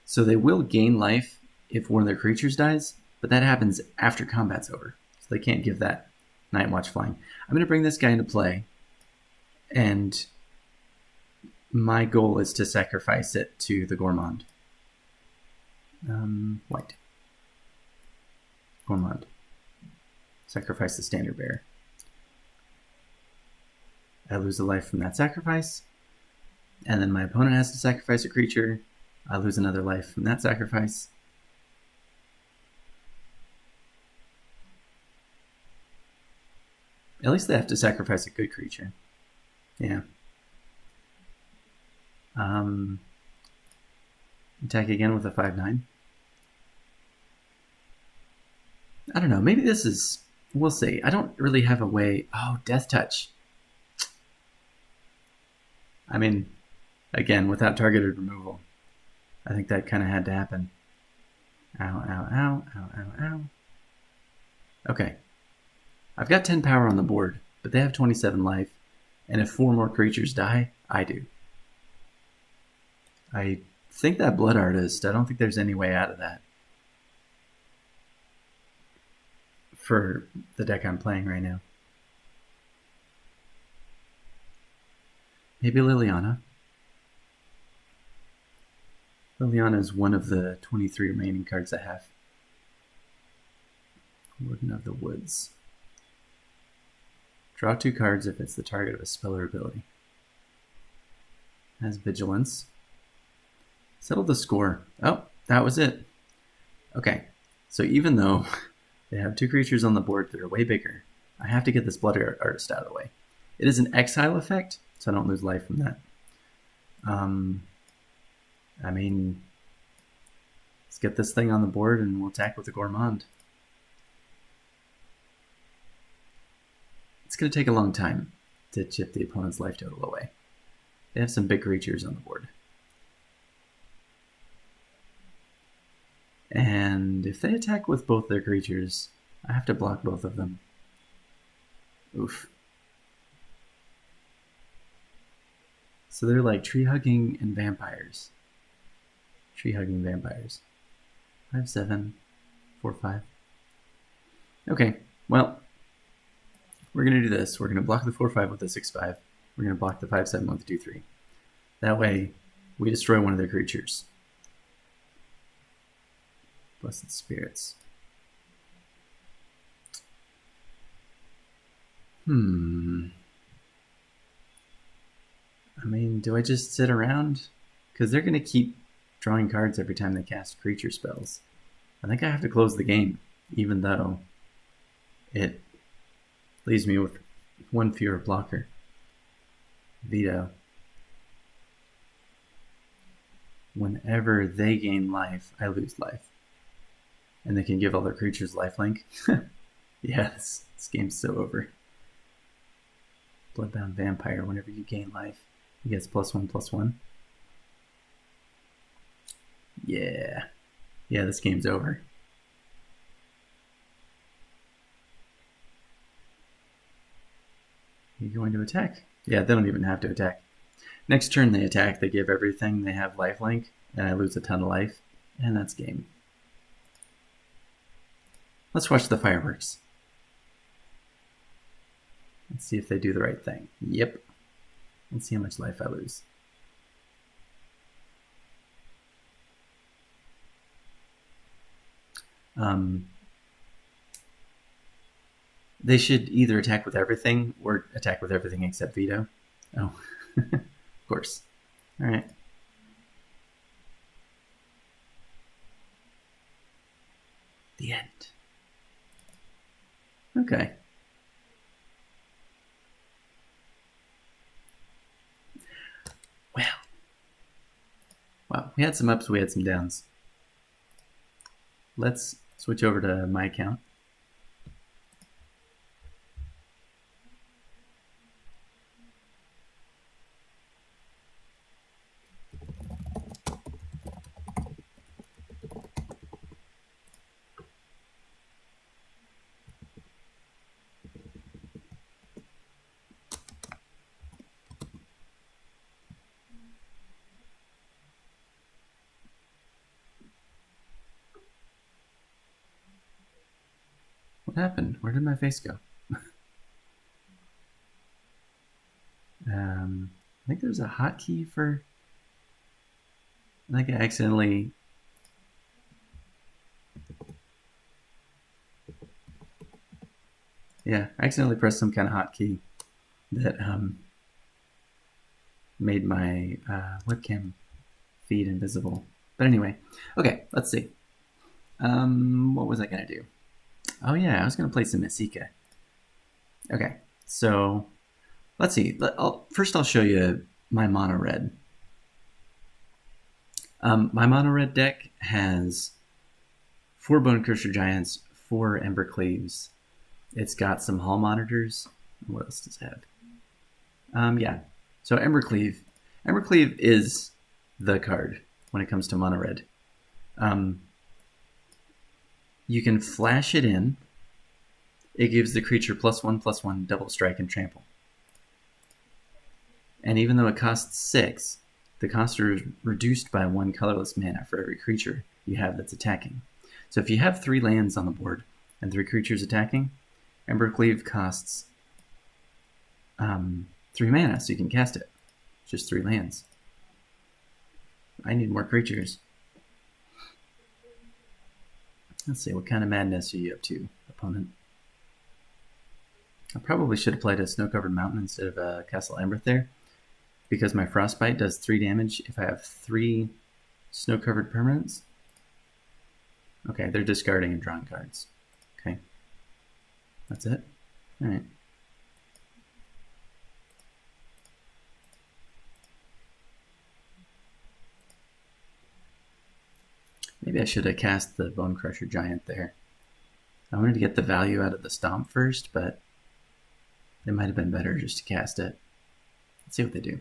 So they will gain life if one of their creatures dies, but that happens after combat's over. So they can't give that Night Watch flying. I'm going to bring this guy into play, and my goal is to sacrifice it to the Gourmand. White. Gourmand. Sacrifice the Standard Bearer. I lose a life from that sacrifice, and then my opponent has to sacrifice a creature. I lose another life from that sacrifice. At least they have to sacrifice a good creature. Yeah. Attack again with a 5/9. I don't know. Maybe this is... We'll see. I don't really have a way... Oh, Death Touch. I mean, again, without targeted removal, I think that kind of had to happen. Ow, ow, ow, ow, ow, ow. Okay. I've got 10 power on the board, but they have 27 life, and if 4 more creatures die, I do. I think that Blood Artist, I don't think there's any way out of that for the deck I'm playing right now. Maybe Liliana. Liliana is one of the 23 remaining cards I have. Warden of the Woods. Draw 2 cards if it's the target of a spell or ability. Has Vigilance. Settle the score. Oh, that was it. Okay, so even though they have 2 creatures on the board that are way bigger, I have to get this Blood Artist out of the way. It is an exile effect, so I don't lose life from that. I mean, let's get this thing on the board and we'll attack with the Gourmand. It's going to take a long time to chip the opponent's life total away. They have some big creatures on the board. And if they attack with both their creatures, I have to block both of them. Oof. So they're like tree-hugging and vampires. Tree-hugging vampires. 5/7, 4/5. Okay, well, we're going to do this. We're going to block the 4/5 with a 6/5. We're going to block the 5/7 with a 2/3. That way, we destroy one of their creatures. Blessed Spirits. I mean, do I just sit around? Because they're going to keep drawing cards every time they cast creature spells. I think I have to close the game, even though it leaves me with one fewer blocker. Veto. Whenever they gain life, I lose life. And they can give all their creatures lifelink. Yeah, this game's so over. Bloodbound Vampire, whenever you gain life, he gets +1/+1. Yeah. Yeah, this game's over. You're going to attack? Yeah, they don't even have to attack. Next turn they attack, they give everything, they have lifelink, and I lose a ton of life, and that's game. Let's watch the fireworks. Let's see if they do the right thing. Yep. Let's see how much life I lose. They should either attack with everything or attack with everything except veto. Oh, of course. All right. The end. Okay. Well. Wow. We had some ups, we had some downs. Let's switch over to my account. What happened? Where did my face go? I think there's a hotkey for... I think I accidentally... Yeah, I accidentally pressed some kind of hotkey that made my webcam feed invisible. But anyway, okay, let's see. What was I going to do? Oh yeah, I was going to play some Masika. Okay, so let's see. First I'll show you my mono red. My mono red deck has 4 Bone Crusher Giants, 4 Ember Cleaves. It's got some Hall Monitors. What else does it have? Yeah, so Ember Cleave. Ember Cleave is the card when it comes to mono red. You can flash it in. It gives the creature +1/+1 double strike and trample. And even though it costs 6, the cost is reduced by 1 colorless mana for every creature you have that's attacking. So if you have 3 lands on the board and 3 creatures attacking, Ember Cleave costs 3 mana, so you can cast it. It's just 3 lands. I need more creatures. Let's see, what kind of madness are you up to, opponent? I probably should have played a Snow-Covered Mountain instead of a Castle Emberth there, because my Frostbite does 3 damage if I have 3 Snow-Covered permanents. Okay, they're discarding and drawing cards. Okay, that's it. All right. Maybe I should have cast the Bone Crusher Giant there. I wanted to get the value out of the Stomp first, but it might have been better just to cast it. Let's see what they do.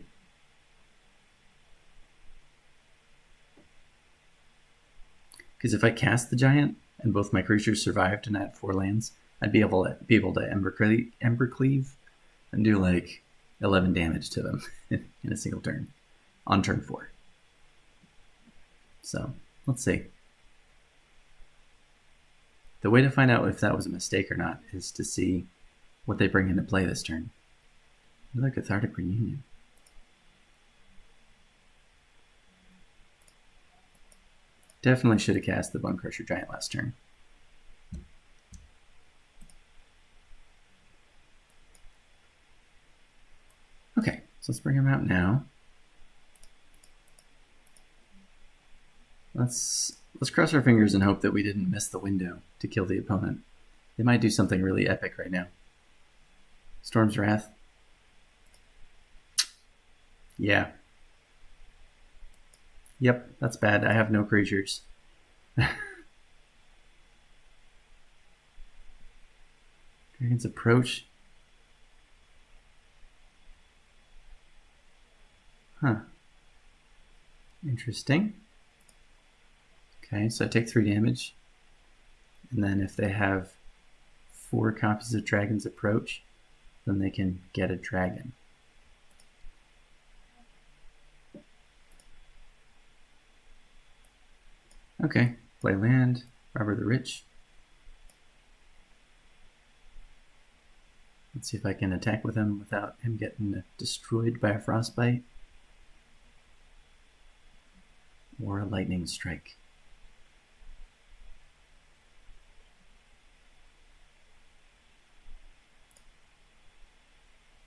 Because if I cast the Giant and both my creatures survived and I had 4 lands, I'd be able to Ember Cleave and do like 11 damage to them in a single turn on turn 4. So let's see. The way to find out if that was a mistake or not is to see what they bring into play this turn. Another Cathartic Reunion. Definitely should have cast the Bone Crusher Giant last turn. Okay, So let's bring him out now. Let's cross our fingers and hope that we didn't miss the window to kill the opponent. They might do something really epic right now. Storm's Wrath. Yeah. Yep, that's bad. I have no creatures. Dragon's Approach. Huh. Interesting. Okay, so I take 3 damage. And then if they have 4 copies of Dragon's Approach, then they can get a dragon. Okay, play land, Robber the Rich. Let's see if I can attack with him without him getting destroyed by a Frostbite. Or a Lightning Strike.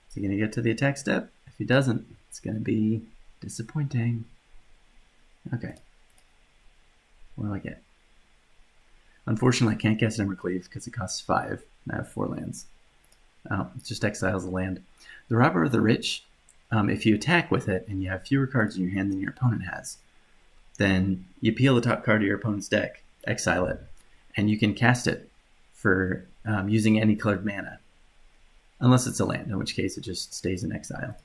Is he going to get to the attack step? If he doesn't, it's going to be disappointing. Okay. What do I get? Unfortunately, I can't cast Embercleave because it costs 5, and I have 4 lands. Oh, it just exiles a land. The Robber of the Rich, if you attack with it and you have fewer cards in your hand than your opponent has, then you peel the top card of your opponent's deck, exile it, and you can cast it for using any colored mana. Unless it's a land, in which case it just stays in exile.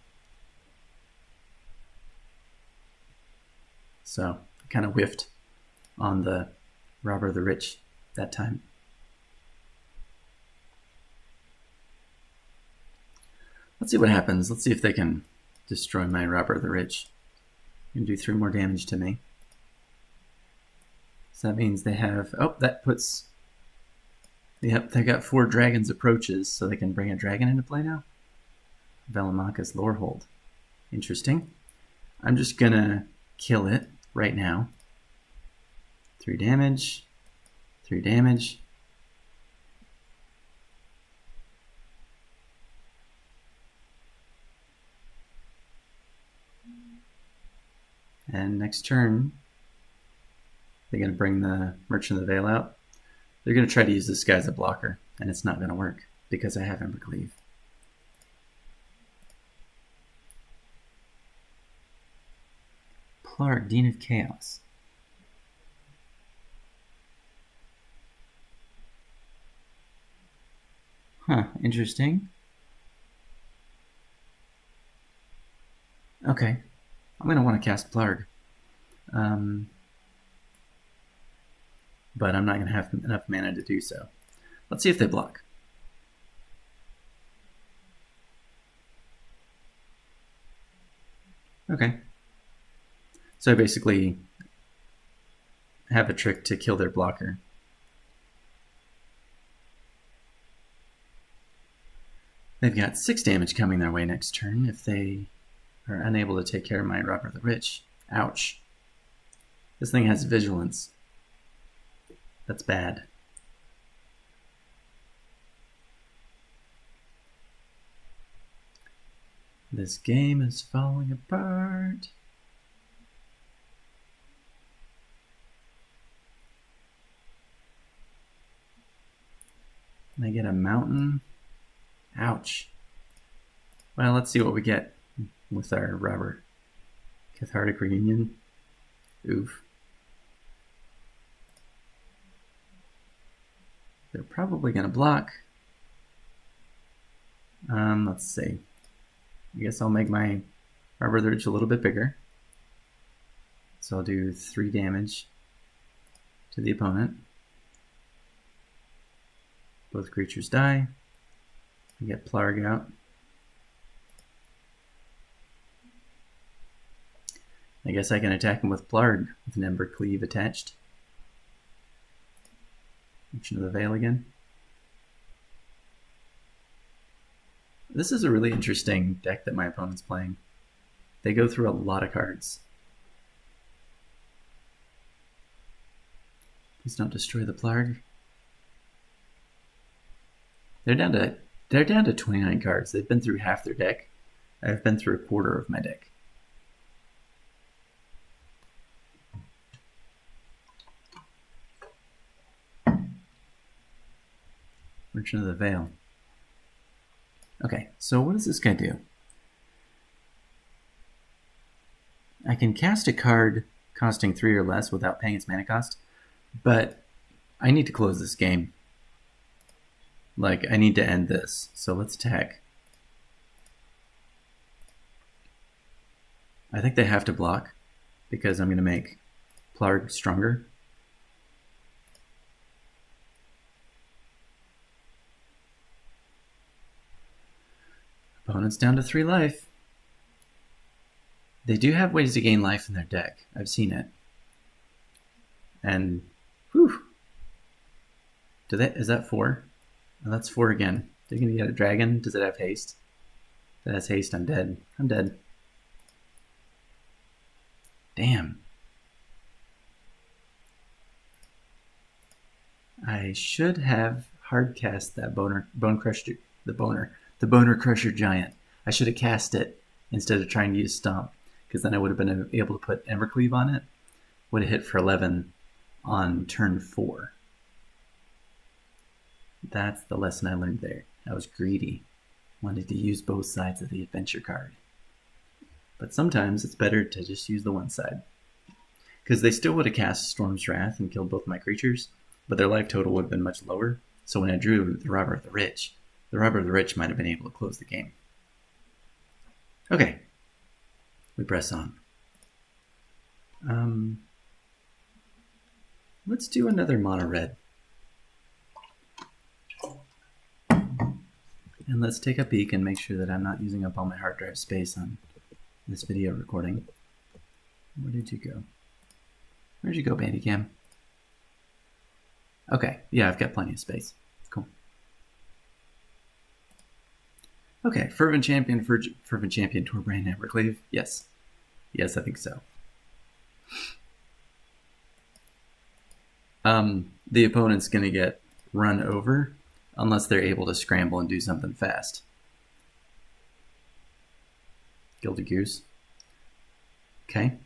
So, I kind of whiffed on the Robber of the Rich that time. Let's see what happens. Let's see if they can destroy my Robber of the Rich. You can do 3 more damage to me. So that means they have... Oh, that puts... Yep, they got 4 Dragon's Approaches, so they can bring a dragon into play now. Velamaka's Lorehold. Interesting. I'm just going to kill it right now. 3 damage. 3 damage. And next turn, they're going to bring the Merchant of the Veil out. They're going to try to use this guy as a blocker, and it's not going to work because I have Embercleave. Plarg, Dean of Chaos. Huh, interesting. Okay, I'm going to want to cast Plarg. But I'm not going to have enough mana to do so. Let's see if they block. Okay. So I basically have a trick to kill their blocker. They've got 6 damage coming their way next turn if they are unable to take care of my Robber the Rich. Ouch. This thing has Vigilance. That's bad. This game is falling apart. And I get a mountain. Ouch. Well, let's see what we get with our Robber. Cathartic Reunion. Oof. They're probably going to block. Let's see. I guess I'll make my Robber of the Rich a little bit bigger. So I'll do 3 damage to the opponent. Both creatures die. I get Plarg out. I guess I can attack him with Plarg with an Embercleave attached. Merchant of the Veil again. This is a really interesting deck that my opponent's playing. They go through a lot of cards. Please don't destroy the Plarg. They're down to 29 cards. They've been through half their deck. I've been through a quarter of my deck. Merchant of the Veil. Okay, so what does this guy do? I can cast a card costing 3 or less without paying its mana cost, but I need to close this game. Like, I need to end this, so let's attack. I think they have to block, because I'm going to make Plarg stronger. Opponent's down to 3 life. They do have ways to gain life in their deck. I've seen it. And, whew. Is that 4? Oh, that's 4 again. They're going to get a dragon. Does it have haste? If it has haste, I'm dead. I'm dead. Damn. I should have hard cast that Bone Crusher Giant. I should have cast it instead of trying to use Stomp, because then I would have been able to put Embercleave on it. Would have hit for 11 on turn 4. That's the lesson I learned there. I was greedy. Wanted to use both sides of the adventure card. But sometimes it's better to just use the one side. Because they still would have cast Storm's Wrath and killed both my creatures, but their life total would have been much lower. So when I drew the Robber of the Rich might have been able to close the game. Okay. We press on. Let's do another mono red. And let's take a peek and make sure that I'm not using up all my hard drive space on this video recording. Where did you go? Where'd you go, Bandicam? Okay, yeah, I've got plenty of space. Cool. Okay, Fervent Champion, Torbrand, Evercleave. Yes. Yes, I think so. The opponent's going to get run over unless they're able to scramble and do something fast. Gilded Goose. Okay.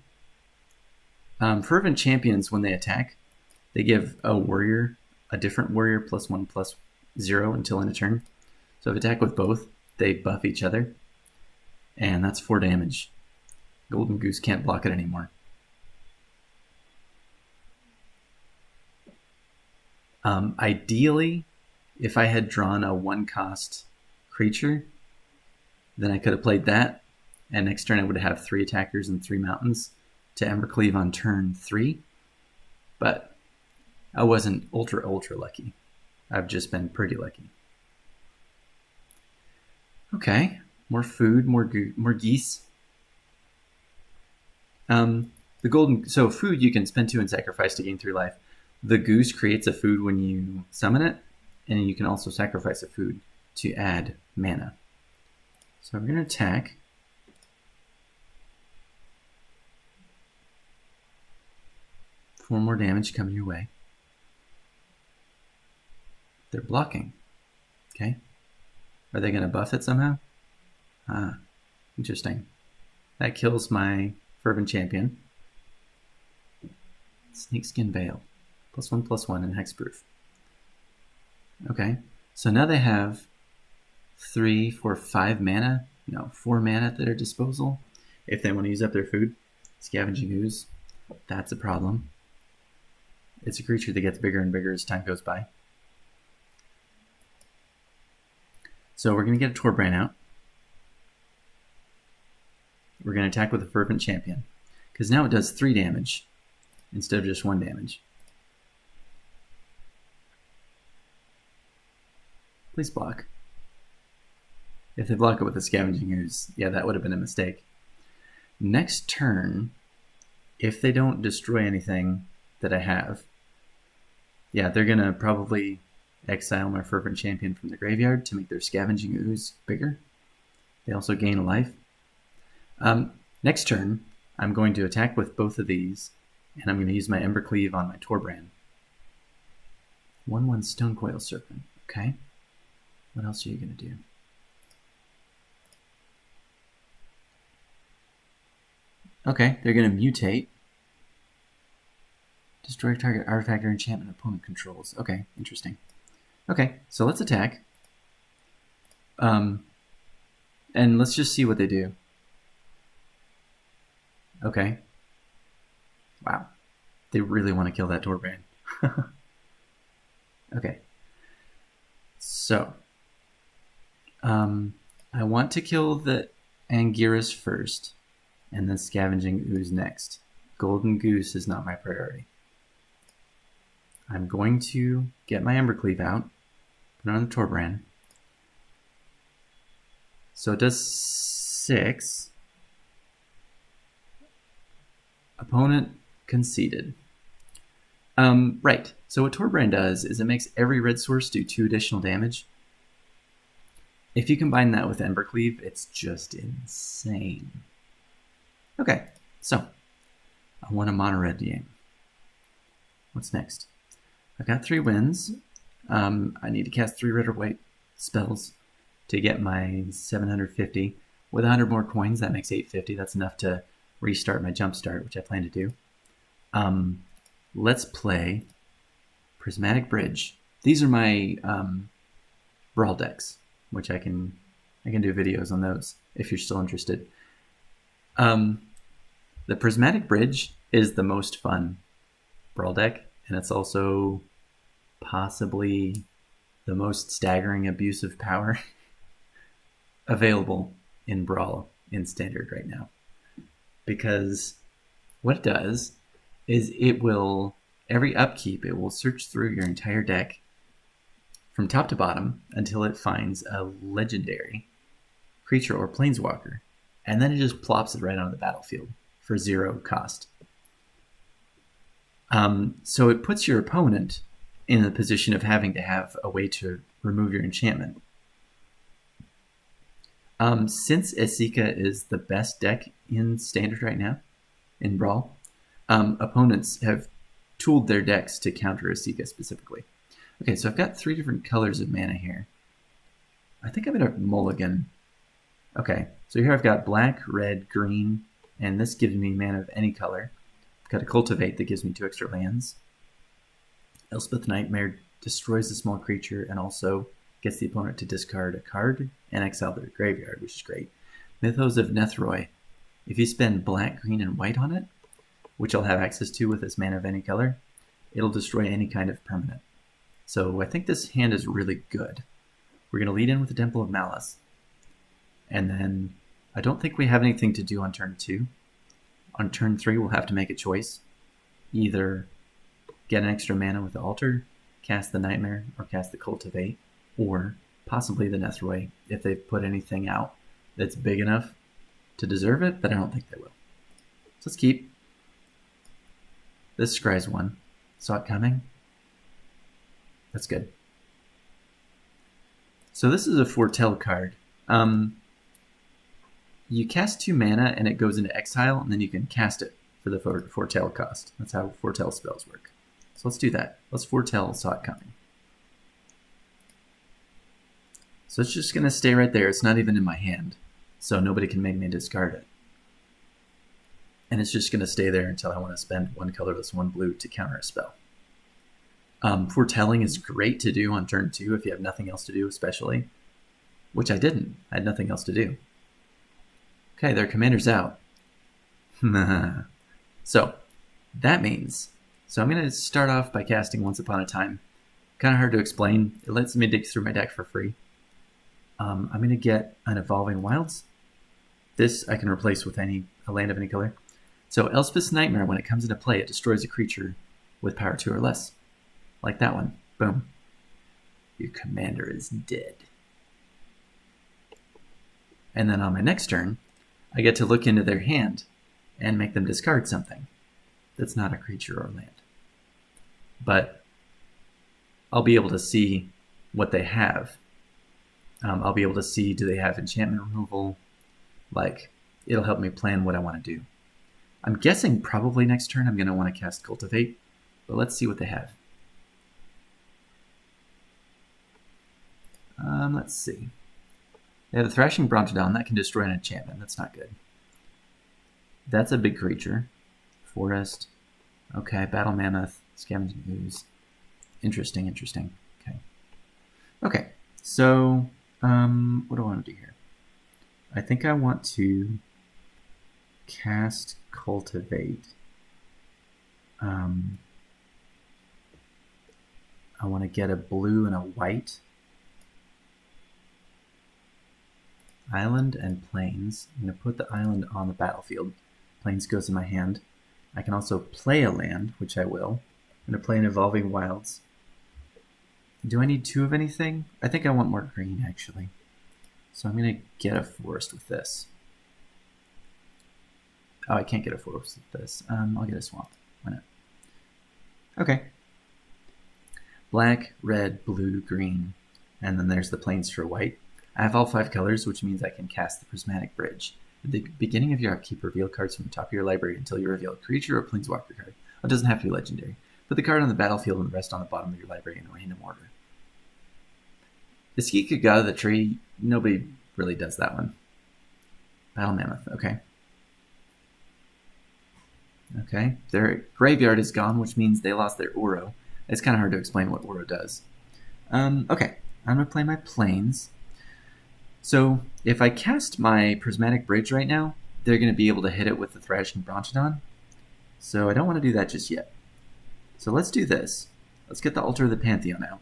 Fervent Champions, when they attack, they give a different warrior +1/+0 until end of turn. So if attack with both, they buff each other. And that's 4 damage. Golden Goose can't block it anymore. Ideally, if I had drawn a 1-cost creature, then I could have played that. And next turn I would have 3 attackers and 3 mountains to Embercleave on turn 3. But I wasn't ultra lucky. I've just been pretty lucky. Okay, more food, more geese. So food you can spend 2 and sacrifice to gain 3 life. The goose creates a food when you summon it, and you can also sacrifice a food to add mana. So we're going to attack. Four more damage coming your way. They're blocking. Okay. Are they going to buff it somehow? Ah, interesting. That kills my Fervent Champion. Snakeskin Veil. +1/+1 and hexproof. Okay. So now they have 3, 4, 5 mana. No, 4 mana at their disposal. If they want to use up their food. Scavenging Ooze. That's a problem. It's a creature that gets bigger and bigger as time goes by. So we're going to get a Torbrand out. We're going to attack with a Fervent Champion. Because now it does 3 damage instead of just 1 damage. Please block. If they block it with a Scavenging Ooze, yeah, that would have been a mistake. Next turn, if they don't destroy anything that I have, yeah, they're going to probably exile my Fervent Champion from the graveyard to make their Scavenging Ooze bigger. They also gain a life. Next turn, I'm going to attack with both of these, and I'm going to use my Embercleave on my Torbrand. 1/1 Stonecoil Serpent. Okay. What else are you going to do? Okay, they're going to mutate. Destroy target artifact or enchantment opponent controls. Okay, interesting. Okay, so let's attack. And let's just see what they do. Okay. Wow. They really want to kill that Torbrand. Okay. So, I want to kill the Anguirus first, and then Scavenging Ooze next. Golden Goose is not my priority. I'm going to get my Embercleave out, put it on the Torbrand. So it does 6. Opponent conceded. Right. So what Torbrand does is it makes every red source do 2 additional damage. If you combine that with Embercleave, it's just insane. Okay, so I want a mono red game. What's next? I've got 3 wins. I need to cast 3 red or white spells to get my 750. With 100 more coins, that makes 850. That's enough to restart my jump start, which I plan to do. Let's play Prismatic Bridge. These are my Brawl decks, which I can do videos on those if you're still interested. The Prismatic Bridge is the most fun Brawl deck, and it's also possibly the most staggering abuse of power available in Brawl in Standard right now. Because what it does is it will, every upkeep, it will search through your entire deck from top to bottom until it finds a legendary creature or planeswalker, and then it just plops it right onto the battlefield for 0 cost. So it puts your opponent in the position of having to have a way to remove your enchantment. Since Esika is the best deck in Standard right now, in Brawl, opponents have tooled their decks to counter Esika specifically. Okay, so I've got 3 different colors of mana here. I think I'm going to mulligan. Okay, so here I've got black, red, green, and this gives me mana of any color. I've got a Cultivate that gives me 2 extra lands. Elspeth Nightmare destroys a small creature and also gets the opponent to discard a card and exile their graveyard, which is great. Mythos of Nethroi. If you spend black, green, and white on it, which I'll have access to with this mana of any color, it'll destroy any kind of permanent. So I think this hand is really good. We're going to lead in with the Temple of Malice. And then I don't think we have anything to do on turn 2. On turn 3, we'll have to make a choice. Either get an extra mana with the Altar, cast the Nightmare, or cast the Cultivate, or possibly the Nethroi if they've put anything out that's big enough to deserve it, but I don't think they will. So let's keep. This scries 1. Saw it coming. That's good. So this is a Foretell card. You cast 2 mana and it goes into exile, and then you can cast it for the Foretell cost. That's how Foretell spells work. So let's do that. Let's Foretell Saw It Coming. So it's just going to stay right there. It's not even in my hand, so nobody can make me discard it. And it's just going to stay there until I want to spend 1 colorless, 1 blue to counter a spell. Foretelling is great to do on turn 2 if you have nothing else to do, especially. Which I didn't. I had nothing else to do. Okay, their commander's out. So, that means... So I'm going to start off by casting Once Upon a Time. Kind of hard to explain. It lets me dig through my deck for free. I'm going to get an Evolving Wilds. This I can replace with a land of any color. So Elspeth's Nightmare, when it comes into play, it destroys a creature with power 2 or less. Like that one. Boom. Your commander is dead. And then on my next turn, I get to look into their hand and make them discard something that's not a creature or land. But I'll be able to see what they have. I'll be able to see, do they have enchantment removal? Like, it'll help me plan what I want to do. I'm guessing probably next turn I'm going to want to cast Cultivate, but let's see what they have. Let's see. They have the Thrashing Brontodon. That can destroy an enchantment. That's not good. That's a big creature. Forest. Okay, Battle Mammoth, Scavenging Ooze. Interesting, interesting. Okay. Okay, so what do I want to do here? I think I want to cast Cultivate. I want to get a blue and a white. Island and Plains. I'm going to put the island on the battlefield. Plains goes in my hand. I can also play a land, which I will. I'm going to play an Evolving Wilds. Do I need 2 of anything? I think I want more green, actually. So I'm going to get a forest with this. Oh, I can't get a forest with this. I'll get a swamp. Why not? Okay. Black, red, blue, green. And then there's the plains for white. I have all 5 colors, which means I can cast the Prismatic Bridge. At the beginning of your upkeep, reveal cards from the top of your library until you reveal a creature or planeswalker card. It doesn't have to be legendary. Put the card on the battlefield and the rest on the bottom of your library in random order. The Ski could go out of the tree. Nobody really does that one. Battle Mammoth, okay. Okay, their graveyard is gone, which means they lost their Uro. It's kind of hard to explain what Uro does. Okay, I'm going to play my plains. So if I cast my Prismatic Bridge right now, they're going to be able to hit it with the Thrashing Brontodon. So I don't want to do that just yet. So let's do this. Let's get the Altar of the Pantheon out.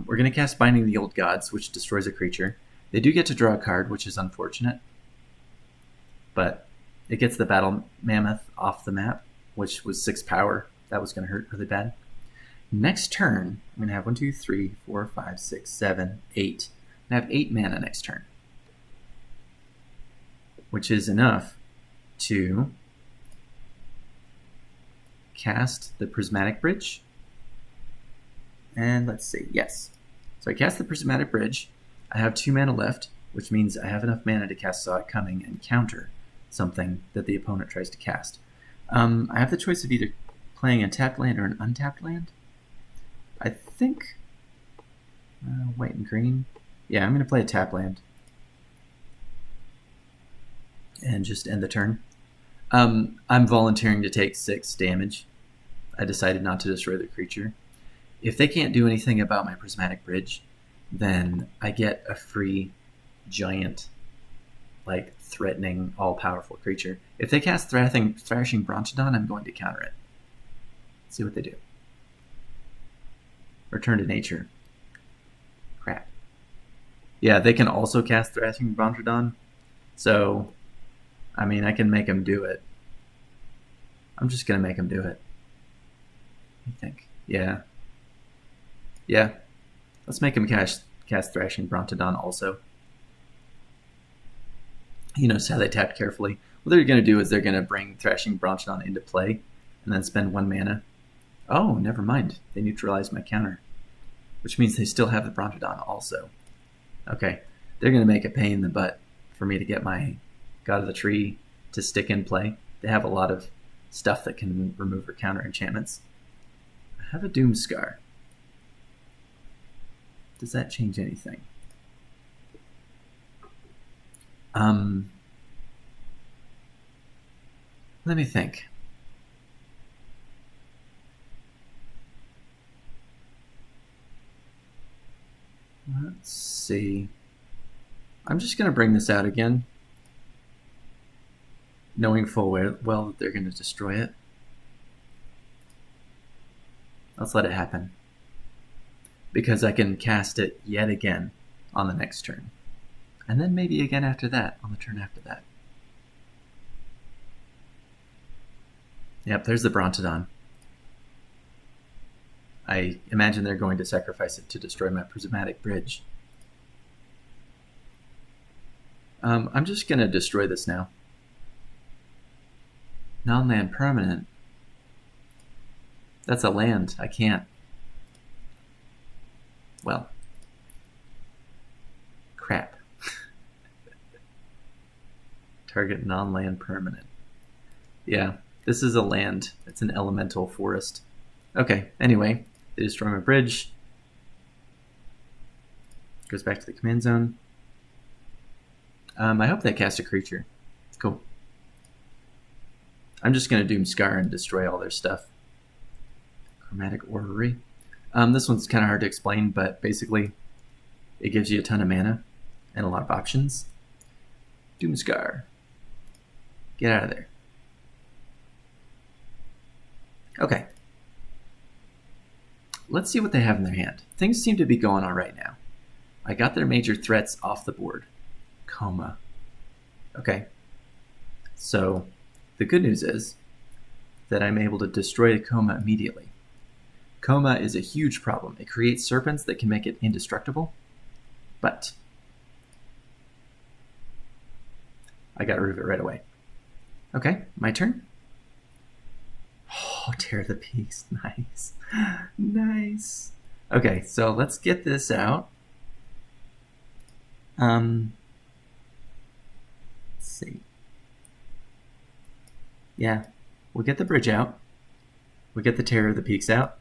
We're going to cast Binding the Old Gods, which destroys a creature. They do get to draw a card, which is unfortunate. But it gets the Battle Mammoth off the map, which was 6 power. That was going to hurt really bad. Next turn, I'm going to have 1, 2, 3, 4, 5, 6, 7, 8. I have 8 mana next turn, which is enough to cast the Prismatic Bridge. And let's see, yes. So I cast the Prismatic Bridge. I have 2 mana left, which means I have enough mana to cast Saw It Coming and counter something that the opponent tries to cast. I have the choice of either playing a tapped land or an untapped land. I think white and green. Yeah, I'm going to play a tap land and just end the turn. I'm volunteering to take 6 damage. I decided not to destroy the creature. If they can't do anything about my Prismatic Bridge, then I get a free giant, like, threatening, all-powerful creature. If they cast Thrashing Brontodon, I'm going to counter it. See what they do. Return to nature. Crap. Yeah, they can also cast Thrashing Brontodon. So, I mean, I can make them do it. I'm just going to make them do it. I think. Yeah. Yeah. Let's make them cast Thrashing Brontodon also. You notice how they tapped carefully. What they're going to do is they're going to bring Thrashing Brontodon into play and then spend 1 mana. Oh, never mind. They neutralized my counter, which means they still have the Brontodon also. Okay, they're going to make a pain in the butt for me to get my God of the Tree to stick in play. They have a lot of stuff that can remove or counter enchantments. I have a Doomscar. Does that change anything? Let me think. Let's see. I'm just going to bring this out again, knowing full well that they're going to destroy it. Let's let it happen, because I can cast it yet again on the next turn, and then maybe again after that on the turn after that. Yep, there's the Brontodon. I imagine they're going to sacrifice it to destroy my Prismatic Bridge. I'm just going to destroy this now. Non-land permanent. That's a land. I can't. Well. Crap. Target non-land permanent. Yeah, this is a land. It's an elemental forest. Okay, anyway, they destroy my bridge. Goes back to the command zone. I hope they cast a creature. Cool. I'm just going to Doomscar and destroy all their stuff. Chromatic Orrery. This one's kind of hard to explain, but basically it gives you a ton of mana and a lot of options. Doomscar. Get out of there. Okay. Let's see what they have in their hand. Things seem to be going all right now. I got their major threats off the board. Coma. Okay. So the good news is that I'm able to destroy the Coma immediately. Coma is a huge problem. It creates serpents that can make it indestructible, but I got to remove it right away. Okay, my turn. Oh, Tear the Peaks. Nice. Nice. Okay, so let's get this out. Let's see. Yeah, we'll get the bridge out. We'll get the Terror of the Peaks out.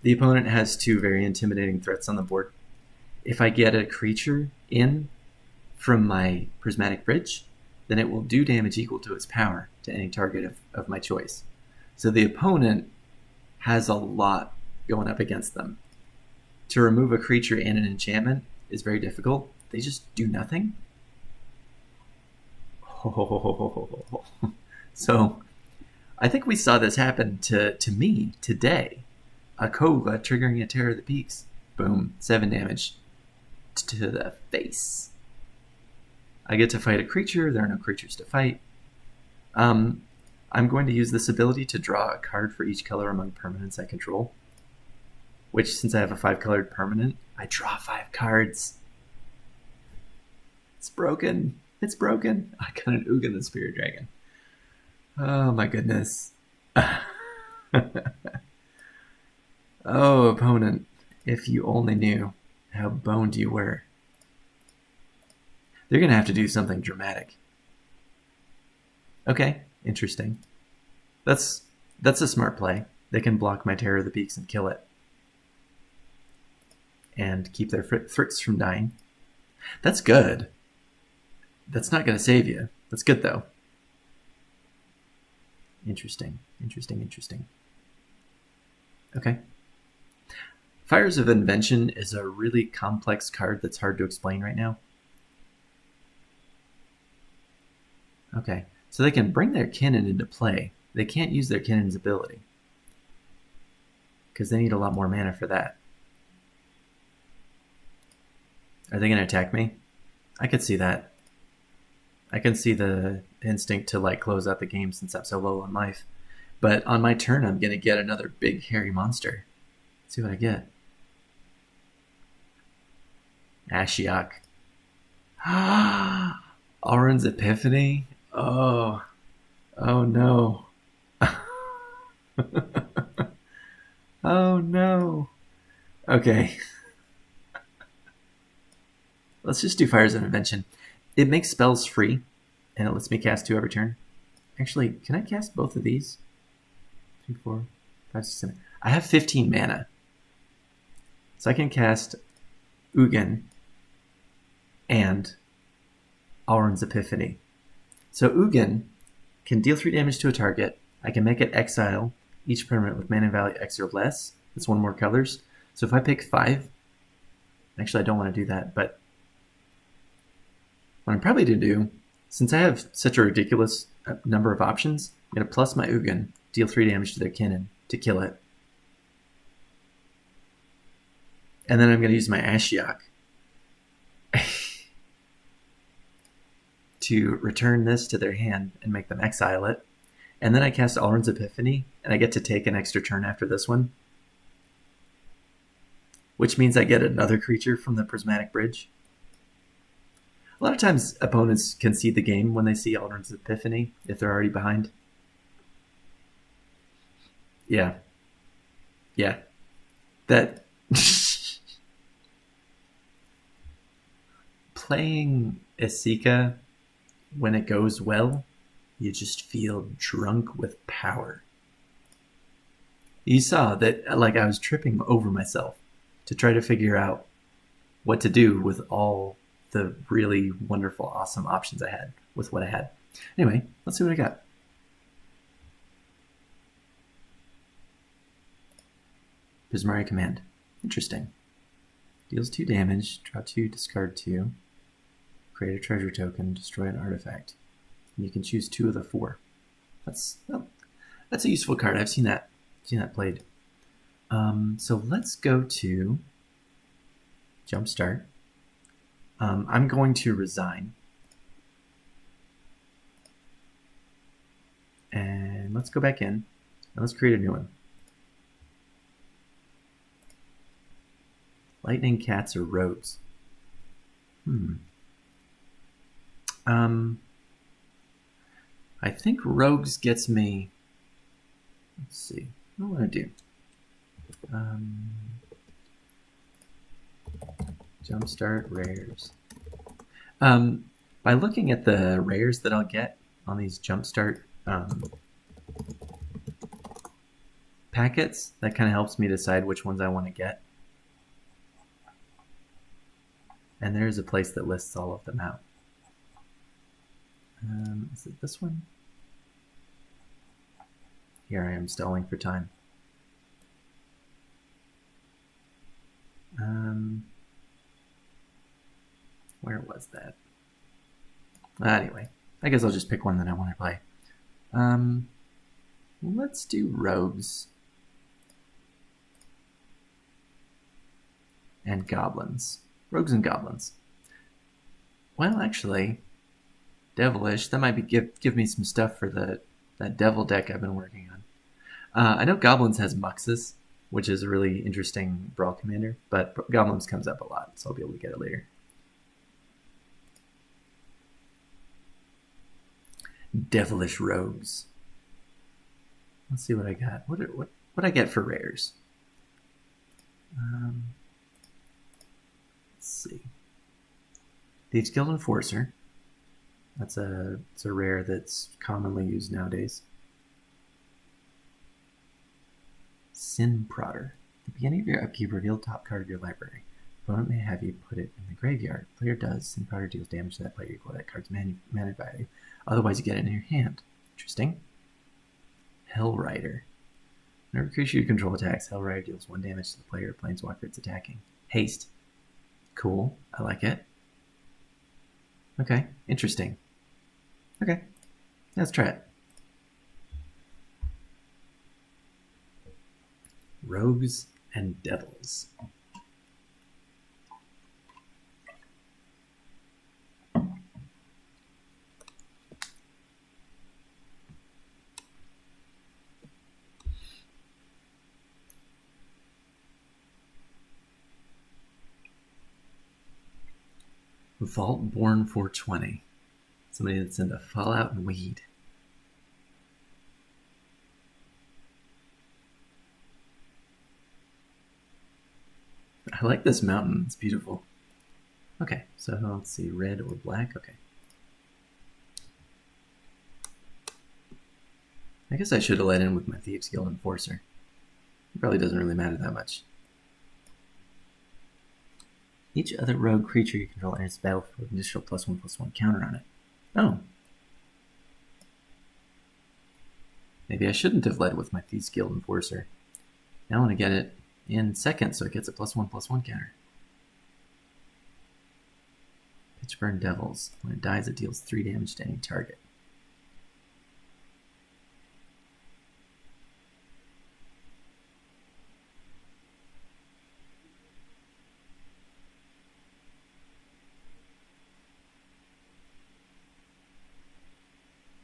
The opponent has two very intimidating threats on the board. If I get a creature in from my Prismatic Bridge, then it will do damage equal to its power to any target of my choice. So the opponent has a lot going up against them. To remove a creature and an enchantment is very difficult. They just do nothing. So I think we saw this happen to me today. A Kova triggering a Terror of the Peaks. Boom. 7 damage to the face. I get to fight a creature. There are no creatures to fight. I'm going to use this ability to draw a card for each color among permanents I control. Which, since I have a 5-colored permanent, I draw 5 cards. It's broken. It's broken. I got an Ugin the Spirit Dragon. Oh my goodness. Oh, opponent, if you only knew how boned you were. They're going to have to do something dramatic. Okay, interesting. That's a smart play. They can block my Terror of the Peaks and kill it. And keep their Fricks from dying. That's good. That's not going to save you. That's good, though. Interesting. Okay. Fires of Invention is a really complex card that's hard to explain right now. Okay, so they can bring their Kinnan into play. They can't use their Kinnan's ability, because they need a lot more mana for that. Are they going to attack me? I could see that. I can see the instinct to close out the game since I'm so low on life. But on my turn, I'm going to get another big hairy monster. Let's see what I get. Ashiok. Auron's Epiphany? Oh no. Oh no. Okay. Let's just do Fires of Invention. It makes spells free, and it lets me cast 2 every turn. Actually, can I cast both of these? 3, 4, 5, 6, 7. I have 15 mana. So I can cast Ugin and Auron's Epiphany. So Ugin can deal 3 damage to a target. I can make it exile each permanent with mana value X or less. That's 1 more colors. So if I pick 5, actually I don't want to do that, but what I'm probably going to do, since I have such a ridiculous number of options, I'm going to plus my Ugin, deal 3 damage to their Kinnan to kill it. And then I'm going to use my Ashiok to return this to their hand and make them exile it. And then I cast Auron's Epiphany, and I get to take an extra turn after this one. Which means I get another creature from the Prismatic Bridge. A lot of times opponents concede the game when they see Auron's Epiphany, if they're already behind. Yeah. That... Playing Esika, when it goes well, you just feel drunk with power. You saw that I was tripping over myself to try to figure out what to do with all the really wonderful, awesome options I had with what I had. Anyway, let's see what I got. Prismatic command. Interesting. Deals 2 damage, draw 2, discard 2, create a treasure token, destroy an artifact. And you can choose 2 of the 4. That's a useful card. I've seen that played. So let's go to Jumpstart. I'm going to resign. And let's go back in and let's create a new one. Lightning cats or rogues? I think rogues gets me. Let's see. What do I want to do? Jumpstart rares. By looking at the rares that I'll get on these Jumpstart packets, that kind of helps me decide which ones I want to get. And there's a place that lists all of them out. Is it this one? Here I am stalling for time. Where was that? Anyway, I guess I'll just pick one that I want to play. Let's do rogues and goblins. Rogues and goblins. Well, actually, devilish. That might be give me some stuff for that devil deck I've been working on. I know goblins has Muxus, which is a really interesting brawl commander, but goblins comes up a lot, so I'll be able to get it later. Devilish rogues. Let's see what I got. What I get for rares? Let's see. Thieves Guild Enforcer. It's a rare that's commonly used nowadays. Sin Prodder. At the beginning of your upkeep, reveal the top card of your library. Opponent may have you put it in the graveyard. Player does. Sin Prodder deals damage to that player equal to that card's mana value. Otherwise, you get it in your hand. Interesting. Hellrider. Whenever creature you control attacks, Hellrider deals 1 damage to the player or planeswalker it's attacking. Haste. Cool. I like it. Okay. Interesting. Okay. Let's try it. Rogues and devils. Vault-born 420. Somebody that's into Fallout and weed. I like this mountain. It's beautiful. Okay, so let's see. Red or black? Okay. I guess I should have let in with my Thieves Guild Enforcer. It probably doesn't really matter that much. Each other rogue creature you control enters the battle with an additional +1/+1 counter on it. Oh. Maybe I shouldn't have led with my Thieves Guild Enforcer. Now I want to get it in second so it gets a +1/+1 counter. Pitchburn Devils. When it dies, it deals 3 damage to any target.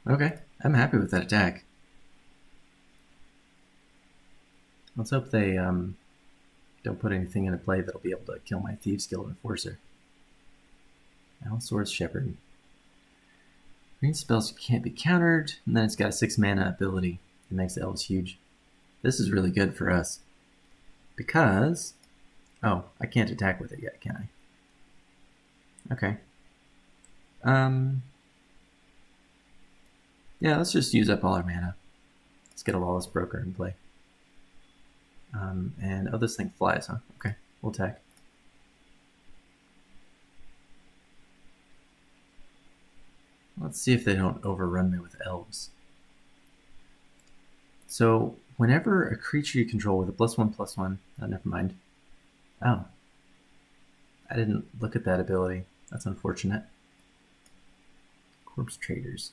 Okay, I'm happy with that attack. Let's hope they don't put anything into play that'll be able to kill my Thieves Guild Enforcer. Allosaurus Shepherd. Green spells can't be countered, and then it's got a 6 mana ability that makes the elves huge. This is really good for us. Because... oh, I can't attack with it yet, can I? Okay. Yeah, let's just use up all our mana. Let's get a Lawless Broker in play. And, oh, this thing flies, huh? Okay, we'll attack. Let's see if they don't overrun me with elves. So whenever a creature you control with a +1/+1, oh, never mind. Oh, I didn't look at that ability. That's unfortunate. Corpse Traders.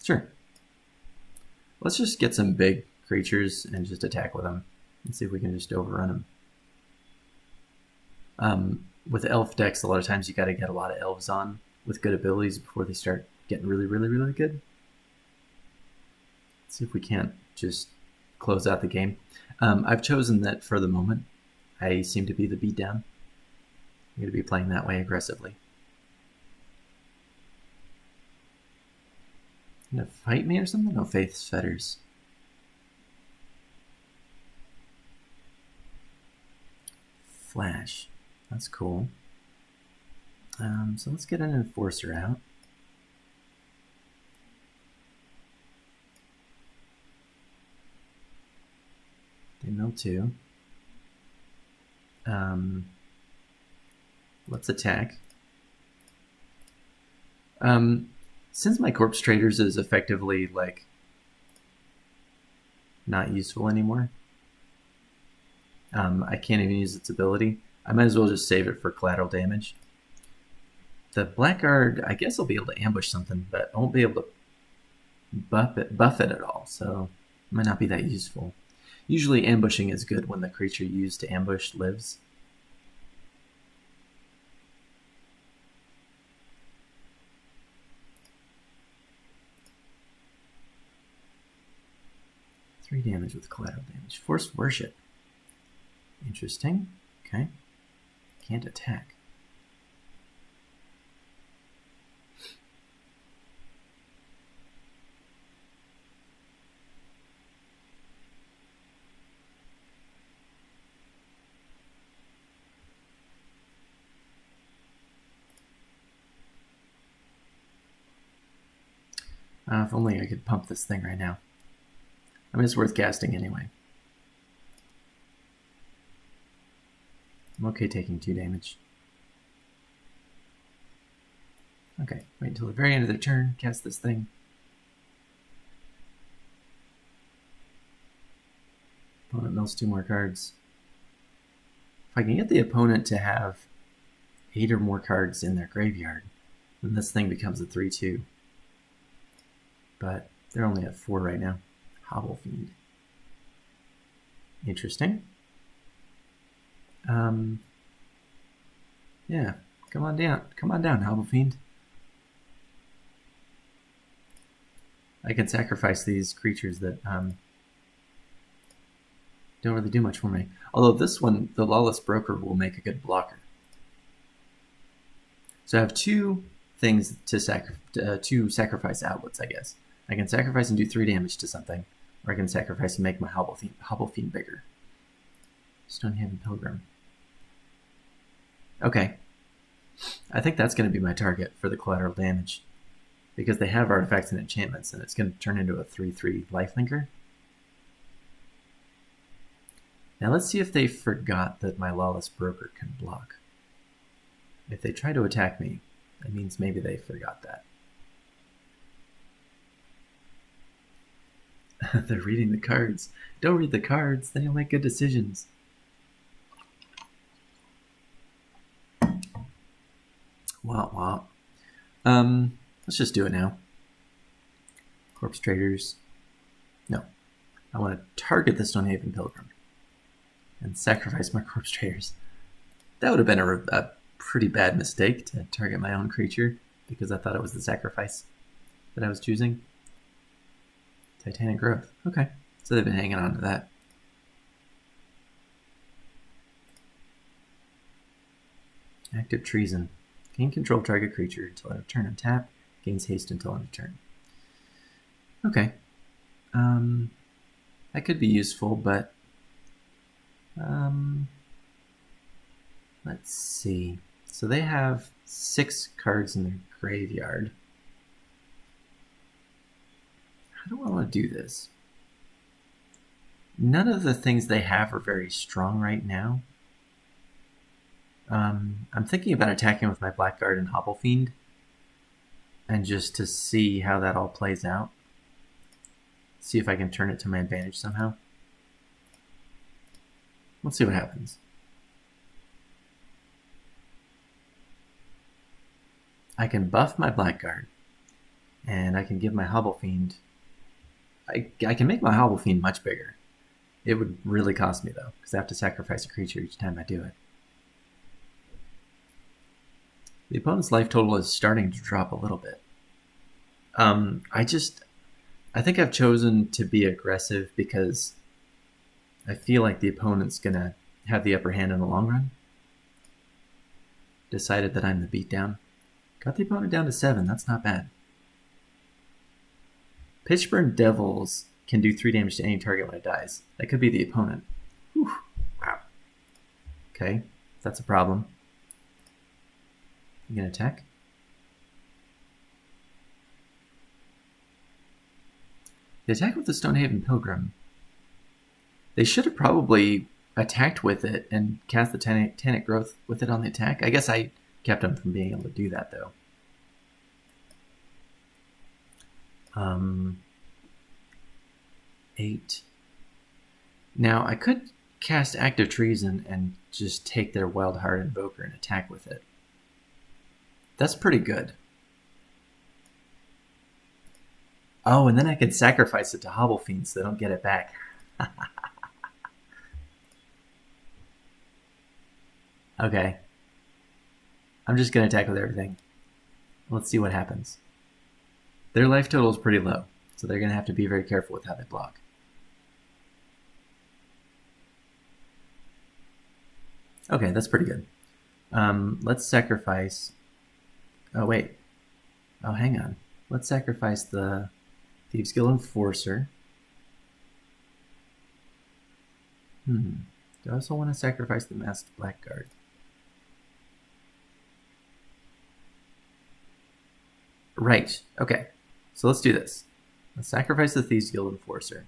Sure. Let's just get some big creatures and just attack with them and see if we can just overrun them. With elf decks, a lot of times you got to get a lot of elves on with good abilities before they start getting really, really, really good. Let's see if we can't just close out the game. I've chosen that for the moment. I seem to be the beatdown. I'm going to be playing that way aggressively. Gonna fight me or something? No, Faith's Fetters. Flash. That's cool. So let's get an Enforcer out. They mill 2. Let's attack. Since my Corpse Traders is effectively like not useful anymore, I can't even use its ability. I might as well just save it for collateral damage. The Blackguard, I guess I'll be able to ambush something, but I won't be able to buff it at all, so it might not be that useful. Usually ambushing is good when the creature used to ambush lives. Three damage with collateral damage. Forced Worship. Interesting. Okay. Can't attack. If only I could pump this thing right now. I mean, it's worth casting anyway. I'm okay taking 2 damage. Okay, wait until the very end of their turn, cast this thing. Opponent mills 2 more cards. If I can get the opponent to have 8 or more cards in their graveyard, then this thing becomes a 3/2. But they're only at 4 right now. Hobble Fiend. Interesting. Yeah, come on down. Come on down, Hobble Fiend. I can sacrifice these creatures that don't really do much for me. Although this one, the Lawless Broker, will make a good blocker. So I have 2 things to 2 sacrifice outlets, I guess. I can sacrifice and do 3 damage to something, or I can sacrifice and make my Hobble Fiend bigger. Stonehaven Pilgrim. Okay. I think that's going to be my target for the collateral damage, because they have artifacts and enchantments, and it's going to turn into a 3/3 lifelinker. Now let's see if they forgot that my Lawless Broker can block. If they try to attack me, that means maybe they forgot that. They're reading the cards. Don't read the cards. Then you'll make good decisions. Wah. Let's just do it now. Corpse Traders. No. I want to target the Stonehaven Pilgrim and sacrifice my Corpse Traders. That would have been a pretty bad mistake, to target my own creature, because I thought it was the sacrifice that I was choosing. Titanic Growth. Okay. So they've been hanging on to that. Active Treason. Gain control of target creature until end of turn. Untap. Gains haste until end of turn. Okay. That could be useful, but let's see. So they have 6 cards in their graveyard. How do I want to do this? None of the things they have are very strong right now. I'm thinking about attacking with my Blackguard and Hobble Fiend, and just to see how that all plays out. See if I can turn it to my advantage somehow. Let's see what happens. I can buff my Blackguard, and I can give my Hobble Fiend... I can make my Hobble Fiend much bigger. It would really cost me, though, because I have to sacrifice a creature each time I do it. The opponent's life total is starting to drop a little bit. I think I've chosen to be aggressive because I feel like the opponent's going to have the upper hand in the long run. Decided that I'm the beatdown. Got the opponent down to 7. That's not bad. Pitchburn Devils can do 3 damage to any target when it dies. That could be the opponent. Whew. Wow. Okay, that's a problem. You gonna attack? The attack with the Stonehaven Pilgrim. They should have probably attacked with it and cast the Tanic Growth with it on the attack. I guess I kept them from being able to do that, though. 8. Now, I could cast Act of Treason and just take their Wild Heart Invoker and attack with it. That's pretty good. Oh, and then I could sacrifice it to Hobble Fiend so they don't get it back. Okay. I'm just going to attack with everything. Let's see what happens. Their life total is pretty low, so they're going to have to be very careful with how they block. Okay, that's pretty good. Let's sacrifice... Oh, wait. Oh, hang on. Let's sacrifice the Thieves Guild Enforcer. Do I also want to sacrifice the Masked Blackguard? Right. Okay. So let's do this. Let's sacrifice the Thieves Guild Enforcer.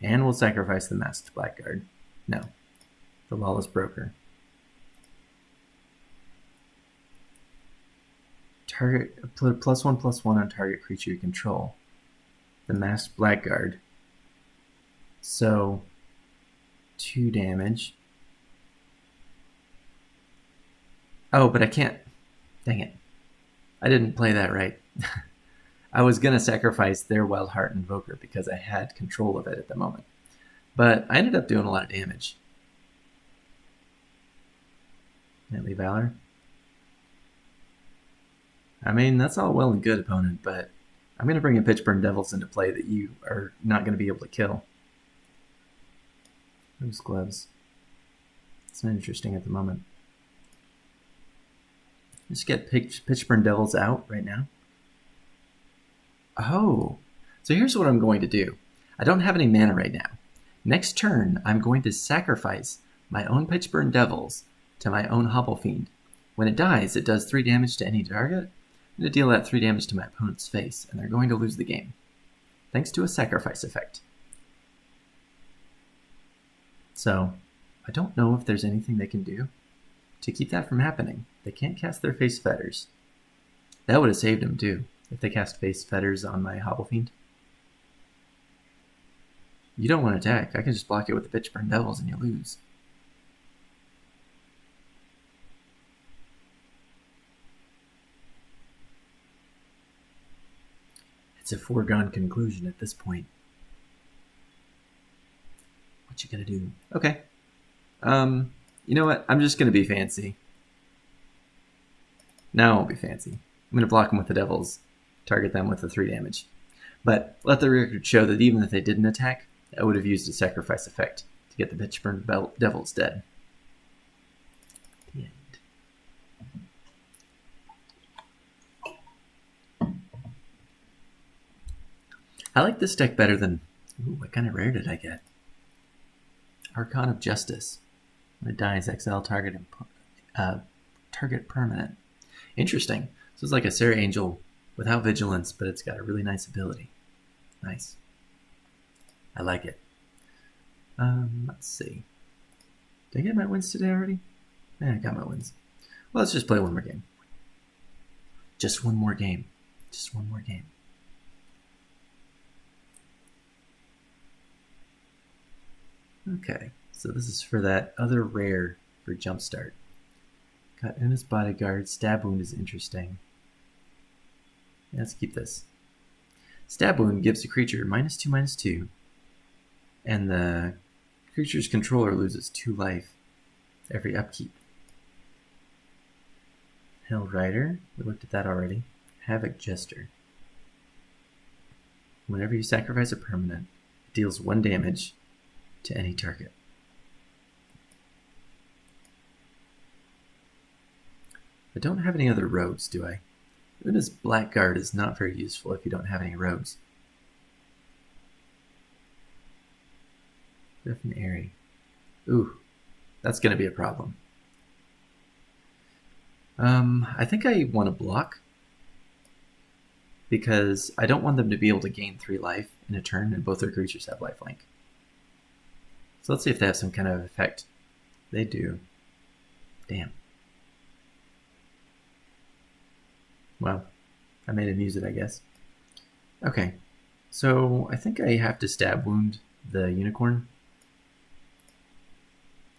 And we'll sacrifice the Masked Blackguard. No. The Lawless Broker. Target put +1/+1 on target creature you control. The Masked Blackguard. So 2 damage. Oh, but I can't. Dang it. I didn't play that right. I was going to sacrifice their Wild Heart Invoker because I had control of it at the moment. But I ended up doing a lot of damage. Knightly Valor. I mean, that's all well and good, opponent, but I'm going to bring in Pitchburn Devils into play that you are not going to be able to kill. Those gloves. It's not interesting at the moment. Just get Pitchburn Devils out right now. Oh, so here's what I'm going to do. I don't have any mana right now. Next turn, I'm going to sacrifice my own Pitchburn Devils to my own Hobble Fiend. When it dies, it does 3 damage to any target. I'm going to deal that 3 damage to my opponent's face, and they're going to lose the game. Thanks to a sacrifice effect. So, I don't know if there's anything they can do to keep that from happening. They can't cast their Face Fetters. That would have saved them, too, if they cast Face Fetters on my Hobble Fiend. You don't want to attack. I can just block it with the Pitchburn Devils and you lose. It's a foregone conclusion at this point. What you gonna do? Okay. You know what? I'm just gonna be fancy. No, I won't be fancy. I'm gonna block them with the Devils, target them with the 3 damage. But let the record show that even if they didn't attack, I would have used a sacrifice effect to get the Pitchburn Devils dead. The end. I like this deck better than... Ooh, what kind of rare did I get? Archon of Justice. When it dies, exile target permanent. Interesting. So it's like a Serra Angel without vigilance, but it's got a really nice ability. Nice. I like it. Let's see. Did I get my wins today already? I got my wins. Well, let's just play one more game. Just one more game. Just one more game. Okay, so this is for that other rare for Jumpstart. Got Una's Bodyguard. Stab Wound is interesting. Yeah, let's keep this. Stab Wound gives the creature -2/-2, and the creature's controller loses 2 life every upkeep. Held Rider, we looked at that already. Havoc Jester. Whenever you sacrifice a permanent, it deals 1 damage to any target. I don't have any other rogues, do I? Una's Blackguard is not very useful if you don't have any rogues. Griffin Airy. Ooh, that's going to be a problem. I think I want to block because I don't want them to be able to gain 3 life in a turn, and both their creatures have lifelink. So let's see if they have some kind of effect. They do. Damn. Well, I made him use it, I guess. Okay, so I think I have to Stab Wound the Unicorn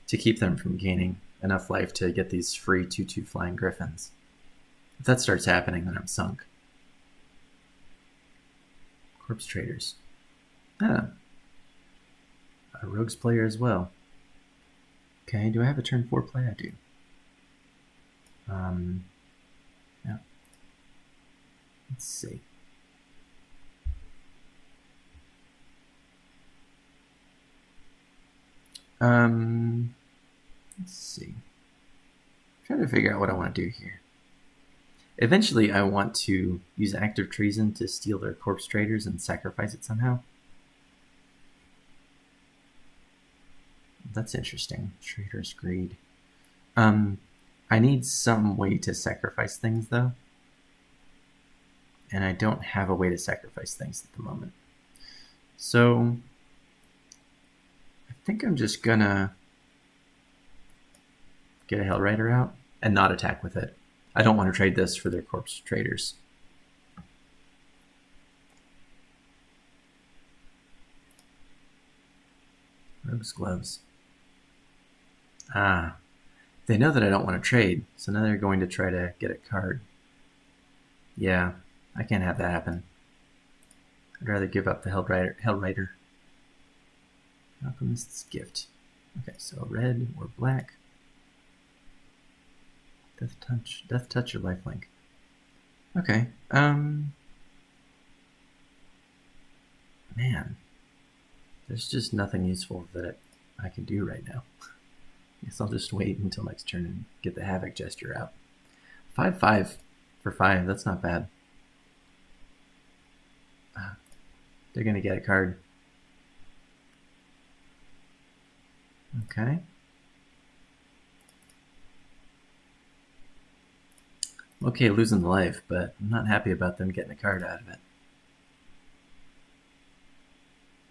to keep them from gaining enough life to get these free 2/2 flying griffins. If that starts happening, then I'm sunk. Corpse Traders. Ah. A Rogues player as well. Okay, do I have a turn 4 play? I do. Yeah. Let's see. Let's see. I'm trying to figure out what I want to do here. Eventually, I want to use Active Treason to steal their Corpse Traders and sacrifice it somehow. That's interesting. Trader's Greed. I need some way to sacrifice things, though. And I don't have a way to sacrifice things at the moment. So I think I'm just gonna get a Hellrider out and not attack with it. I don't want to trade this for their Corpse Traders. Rogue's Gloves. Ah, they know that I don't want to trade, so now they're going to try to get a card. Yeah, I can't have that happen. I'd rather give up the Hellrider. Alchemist's Gift. Okay, so red or black. Death Touch or Lifelink. Okay. Man, there's just nothing useful that I can do right now. I guess I'll just wait until next turn and get the Havoc Gesture out. 5/5 for 5. That's not bad. They're gonna get a card. Okay. Okay, losing the life, but I'm not happy about them getting a card out of it.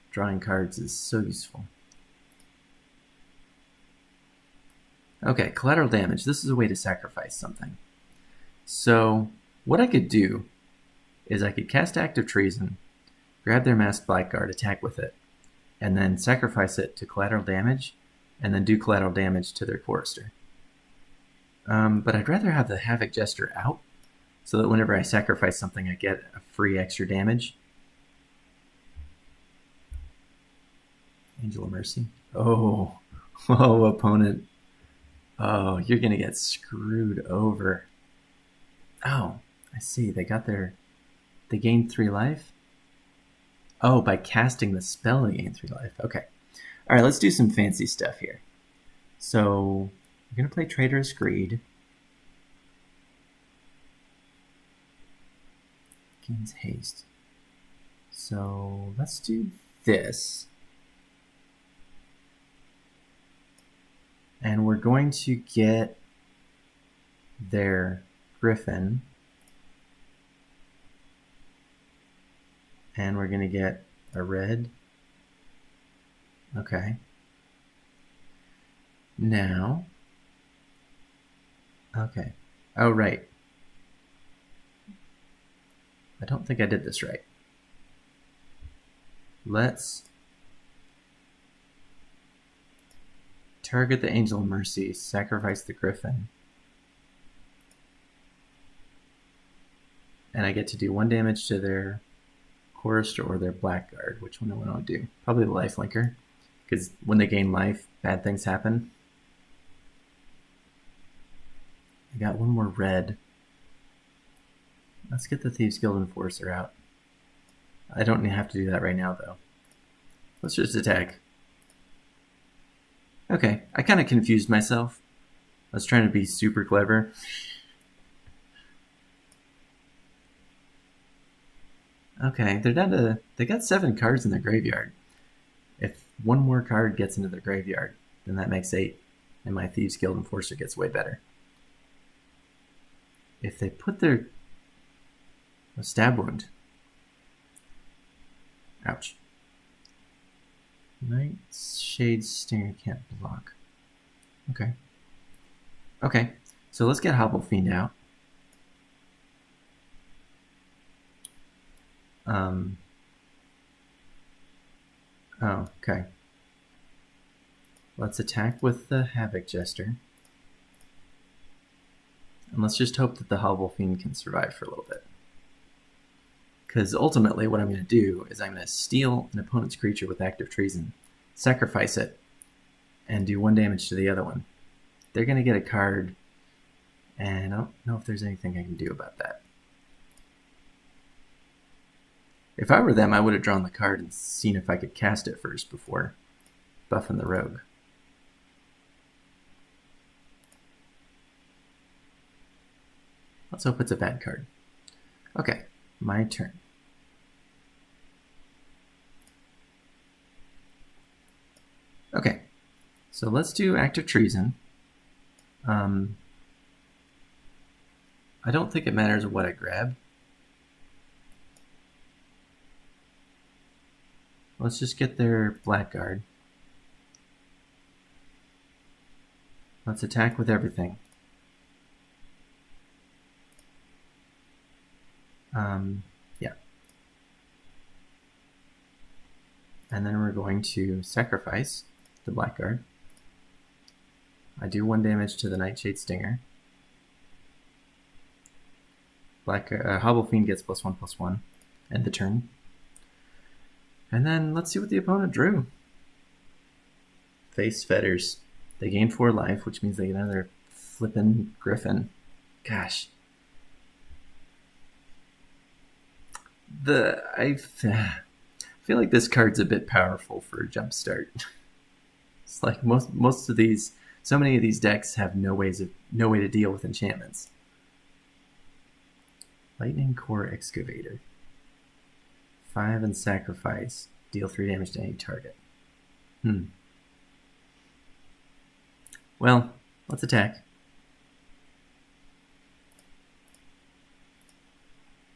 Drawing cards is so useful. Okay, collateral damage. This is a way to sacrifice something. So what I could do is I could cast Active Treason, grab their Masked Blackguard, attack with it, and then sacrifice it to collateral damage, and then do collateral damage to their Chorister. But I'd rather have the Havoc Jester out, so that whenever I sacrifice something, I get a free extra damage. Angel of Mercy. Oh, opponent. Oh, you're going to get screwed over. Oh, I see. They gained 3 life? Oh, by casting the spell, they gained 3 life. Okay. All right, let's do some fancy stuff here. So I'm going to play Trader's Greed. Gains haste. So let's do this. And we're going to get their Griffin. And we're going to get a red. Okay. Now, Okay. Oh, right. I don't think I did this right. Let's target the Angel of Mercy, sacrifice the Griffin. And I get to do 1 damage to their Chorister or their Blackguard. Which one do I want to do? Probably the Lifelinker. Because when they gain life, bad things happen. I got 1 more red. Let's get the Thieves Guild Enforcer out. I don't have to do that right now, though. Let's just attack. Okay, I kind of confused myself. I was trying to be super clever. Okay, they're down to... They got 7 cards in their graveyard. If 1 more card gets into their graveyard, then that makes 8. And my Thieves Guild Enforcer gets way better. If they put their... A Stab Wound. Ouch. Nightshade Stinger can't block. Okay. Okay, so let's get Hobble Fiend out. Oh, okay. Let's attack with the Havoc Jester. And let's just hope that the Hobble Fiend can survive for a little bit. Because ultimately what I'm going to do is I'm going to steal an opponent's creature with active treason, sacrifice it, and do 1 damage to the other one. They're going to get a card, and I don't know if there's anything I can do about that. If I were them, I would have drawn the card and seen if I could cast it first before buffing the rogue. Let's hope it's a bad card. Okay, my turn. Okay, so let's do active treason. I don't think it matters what I grab. Let's just get their Blackguard. Let's attack with everything. Yeah. And then we're going to sacrifice the Blackguard. I do 1 damage to the Nightshade Stinger. Hobble Fiend gets +1/+1. End the turn. And then let's see what the opponent drew. Face Fetters. They gain 4 life, which means they get another flippin' Griffin. Gosh. I feel like this card's a bit powerful for a jumpstart. It's like most of these, so many of these decks have no way to deal with enchantments. Lightning Core Excavator. 5 and sacrifice. Deal 3 damage to any target. Well, let's attack.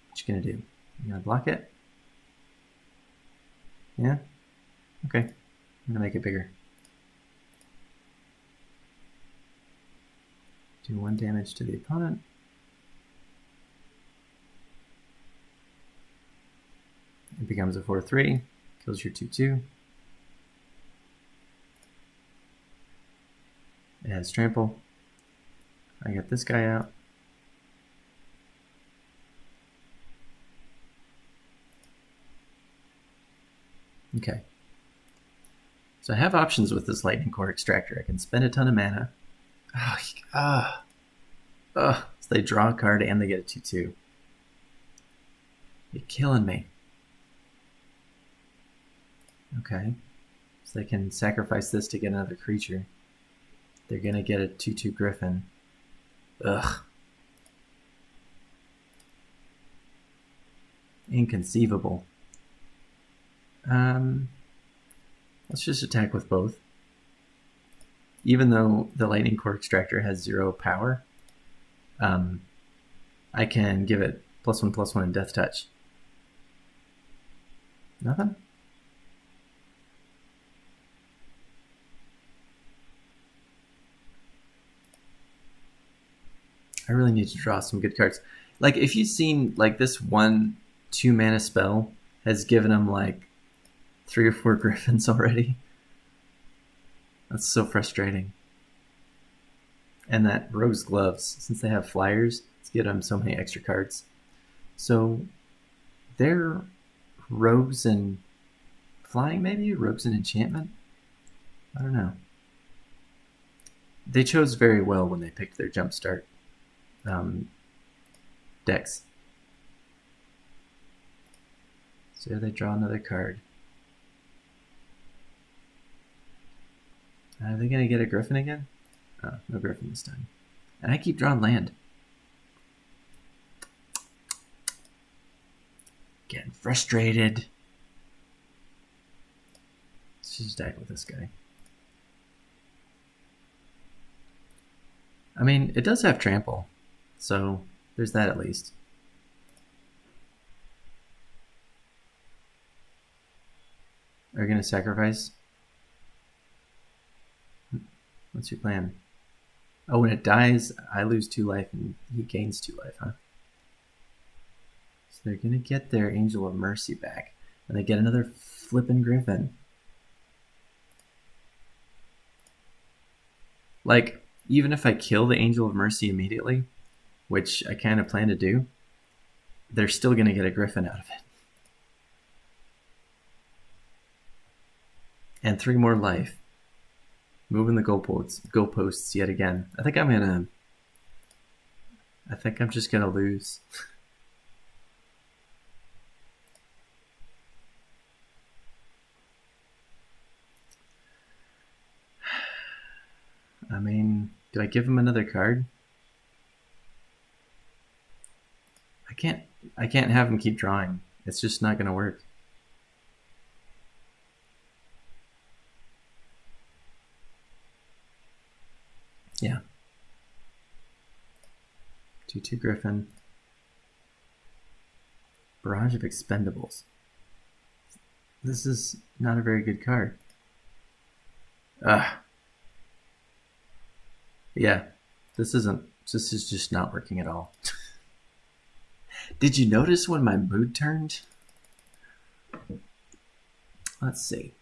What you gonna do? You gonna block it? Yeah? Okay. I'm gonna make it bigger. Do 1 damage to the opponent. It becomes a 4/3. Kills your 2/2. It has trample. I get this guy out. Okay. So I have options with this Lightning Core Extractor. I can spend a ton of mana. So they draw a card and they get a 2/2. You're killing me. Okay. So they can sacrifice this to get another creature. They're going to get a 2/2 Griffin. Ugh. Inconceivable. Let's just attack with both. Even though the Lightning Core Extractor has 0 power, I can give it +1/+1 in Death Touch. Nothing? really need to draw some good cards. Like, if you've seen, like, this 1/2 mana spell has given him, like, 3 or 4 griffins already. That's so frustrating. And that Rogue's Gloves, since they have flyers, it's given them so many extra cards. So, they're rogues and flying, maybe? Rogues and enchantment? I don't know. They chose very well when they picked their jumpstart decks. So here they draw another card. Are they going to get a griffin again? Oh, no griffin this time. And I keep drawing land. Getting frustrated. Let's just deck with this guy. I mean, it does have trample, so there's that at least. Are you going to sacrifice? What's your plan? Oh, when it dies, I lose 2 life and he gains 2 life, huh? So they're going to get their Angel of Mercy back. And they get another flippin' griffin. Like, even if I kill the Angel of Mercy immediately, which I kind of plan to do, they're still going to get a griffin out of it. And 3 more life. Moving the goalposts yet again. I think I'm just gonna lose. I mean, do I give him another card? I can't have him keep drawing. It's just not gonna work. Yeah. 2/2 Griffin. Barrage of Expendables. This is not a very good card. Yeah. This is just not working at all. Did you notice when my mood turned? Let's see.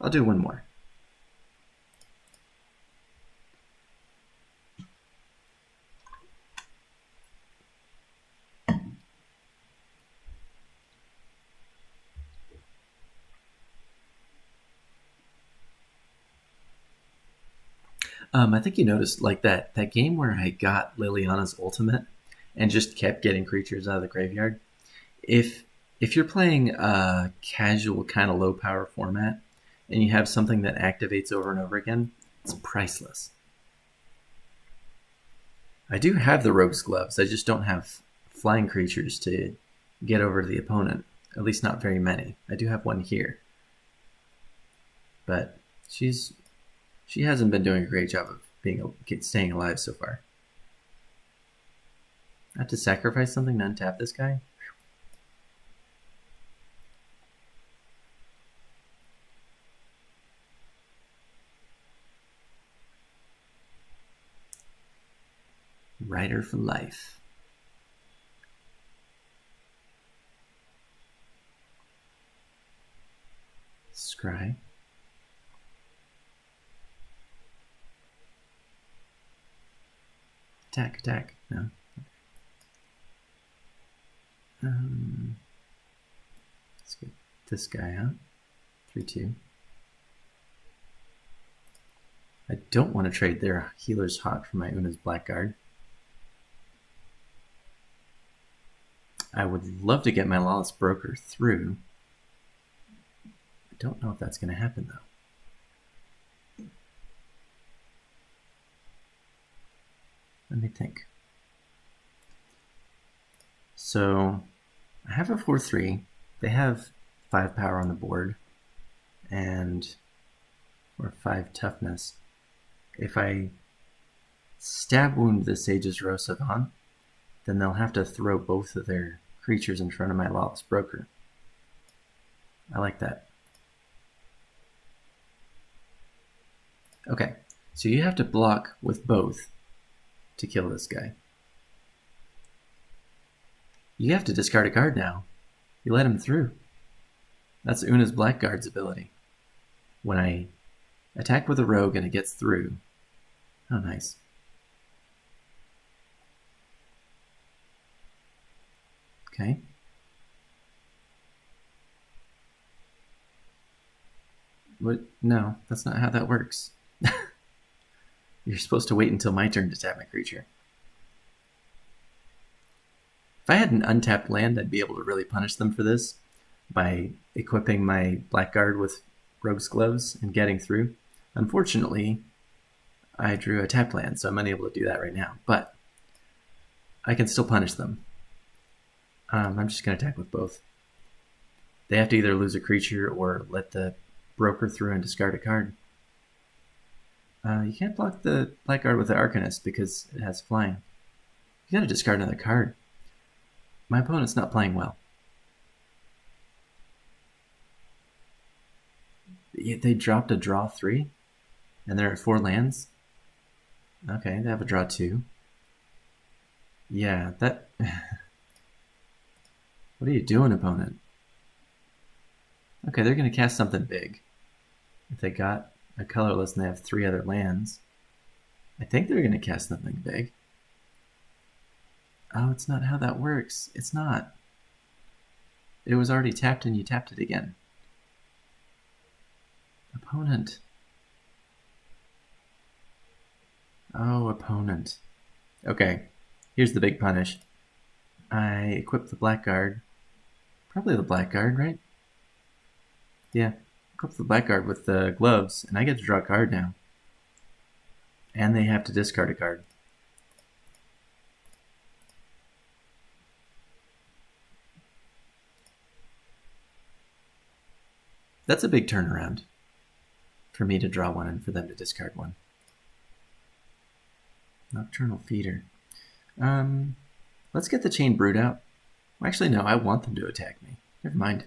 I'll do one more. I think you noticed, like, that game where I got Liliana's ultimate and just kept getting creatures out of the graveyard. If you're playing a casual kind of low power format and you have something that activates over and over again, it's priceless. I do have the Rogue's Gloves. I just don't have flying creatures to get over to the opponent. At least not very many. I do have one here. But she hasn't been doing a great job of staying alive so far. I have to sacrifice something to untap this guy? Rider for life. Scry. Attack. No. Let's get this guy out. 3/2. I don't want to trade their Healer's Hawk for my Una's Blackguard. I would love to get my Lawless Broker through. I don't know if that's going to happen, though. Let me think. So I have a 4/3. They have 5 power on the board and or 5 toughness. If I stab wound the Sage's Row Savant, then they'll have to throw both of their creatures in front of my Lawless Broker. I like that. Okay, so you have to block with both to kill this guy. You have to discard a card now. You let him through. That's Una's Blackguard's ability. When I attack with a rogue and it gets through. Oh, nice. Okay. What? No, that's not how that works. You're supposed to wait until my turn to tap my creature. If I had an untapped land, I'd be able to really punish them for this by equipping my Blackguard with Rogue's Gloves and getting through. Unfortunately, I drew a tapped land, so I'm unable to do that right now. But I can still punish them. I'm just going to attack with both. They have to either lose a creature or let the broker through and discard a card. You can't block the Blackguard with the Arcanist because it has flying. You gotta discard another card. My opponent's not playing well. They dropped a draw 3, and they're at 4 lands. Okay, they have a draw 2. Yeah, that... What are you doing, opponent? Okay, they're going to cast something big. If they got a colorless and they have 3 other lands, I think they're going to cast something big. Oh, it's not how that works. It's not. It was already tapped and you tapped it again. Opponent. Oh, opponent. Okay, here's the big punish. I equip the Blackguard. Probably the Blackguard, right? Yeah, equip the Blackguard with the gloves, and I get to draw a card now. And they have to discard a card. That's a big turnaround for me to draw one and for them to discard one. Nocturnal Feeder. Let's get the Chain Brood out. Actually, no, I want them to attack me. Never mind.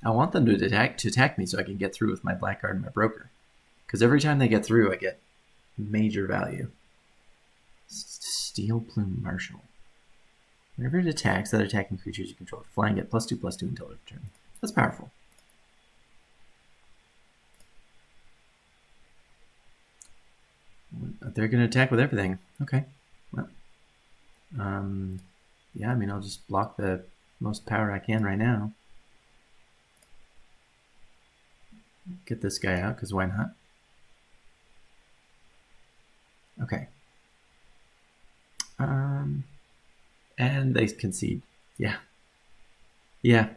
I want them to attack me so I can get through with my Blackguard and my Broker. Because every time they get through, I get major value. Steel Plume Marshal. Whenever it attacks, other attacking creatures you control flying at +2/+2 until their turn. That's powerful. They're going to attack with everything. Okay. Well, yeah, I mean, I'll just block the most power I can right now. Get this guy out, because why not? Okay. And they concede. Yeah. Yeah.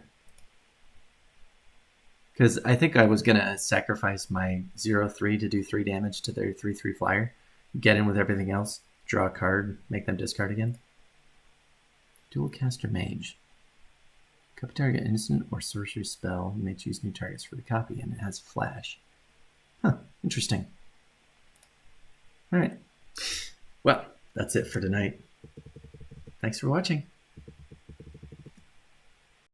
Because I think I was going to sacrifice my 0/3 to do 3 damage to their 3/3 flyer. Get in with everything else. Draw a card. Make them discard again. Dual Caster Mage. Copy target instant or sorcery spell. You may choose new targets for the copy, and it has flash. Huh. Interesting. Alright. Well, that's it for tonight. Thanks for watching.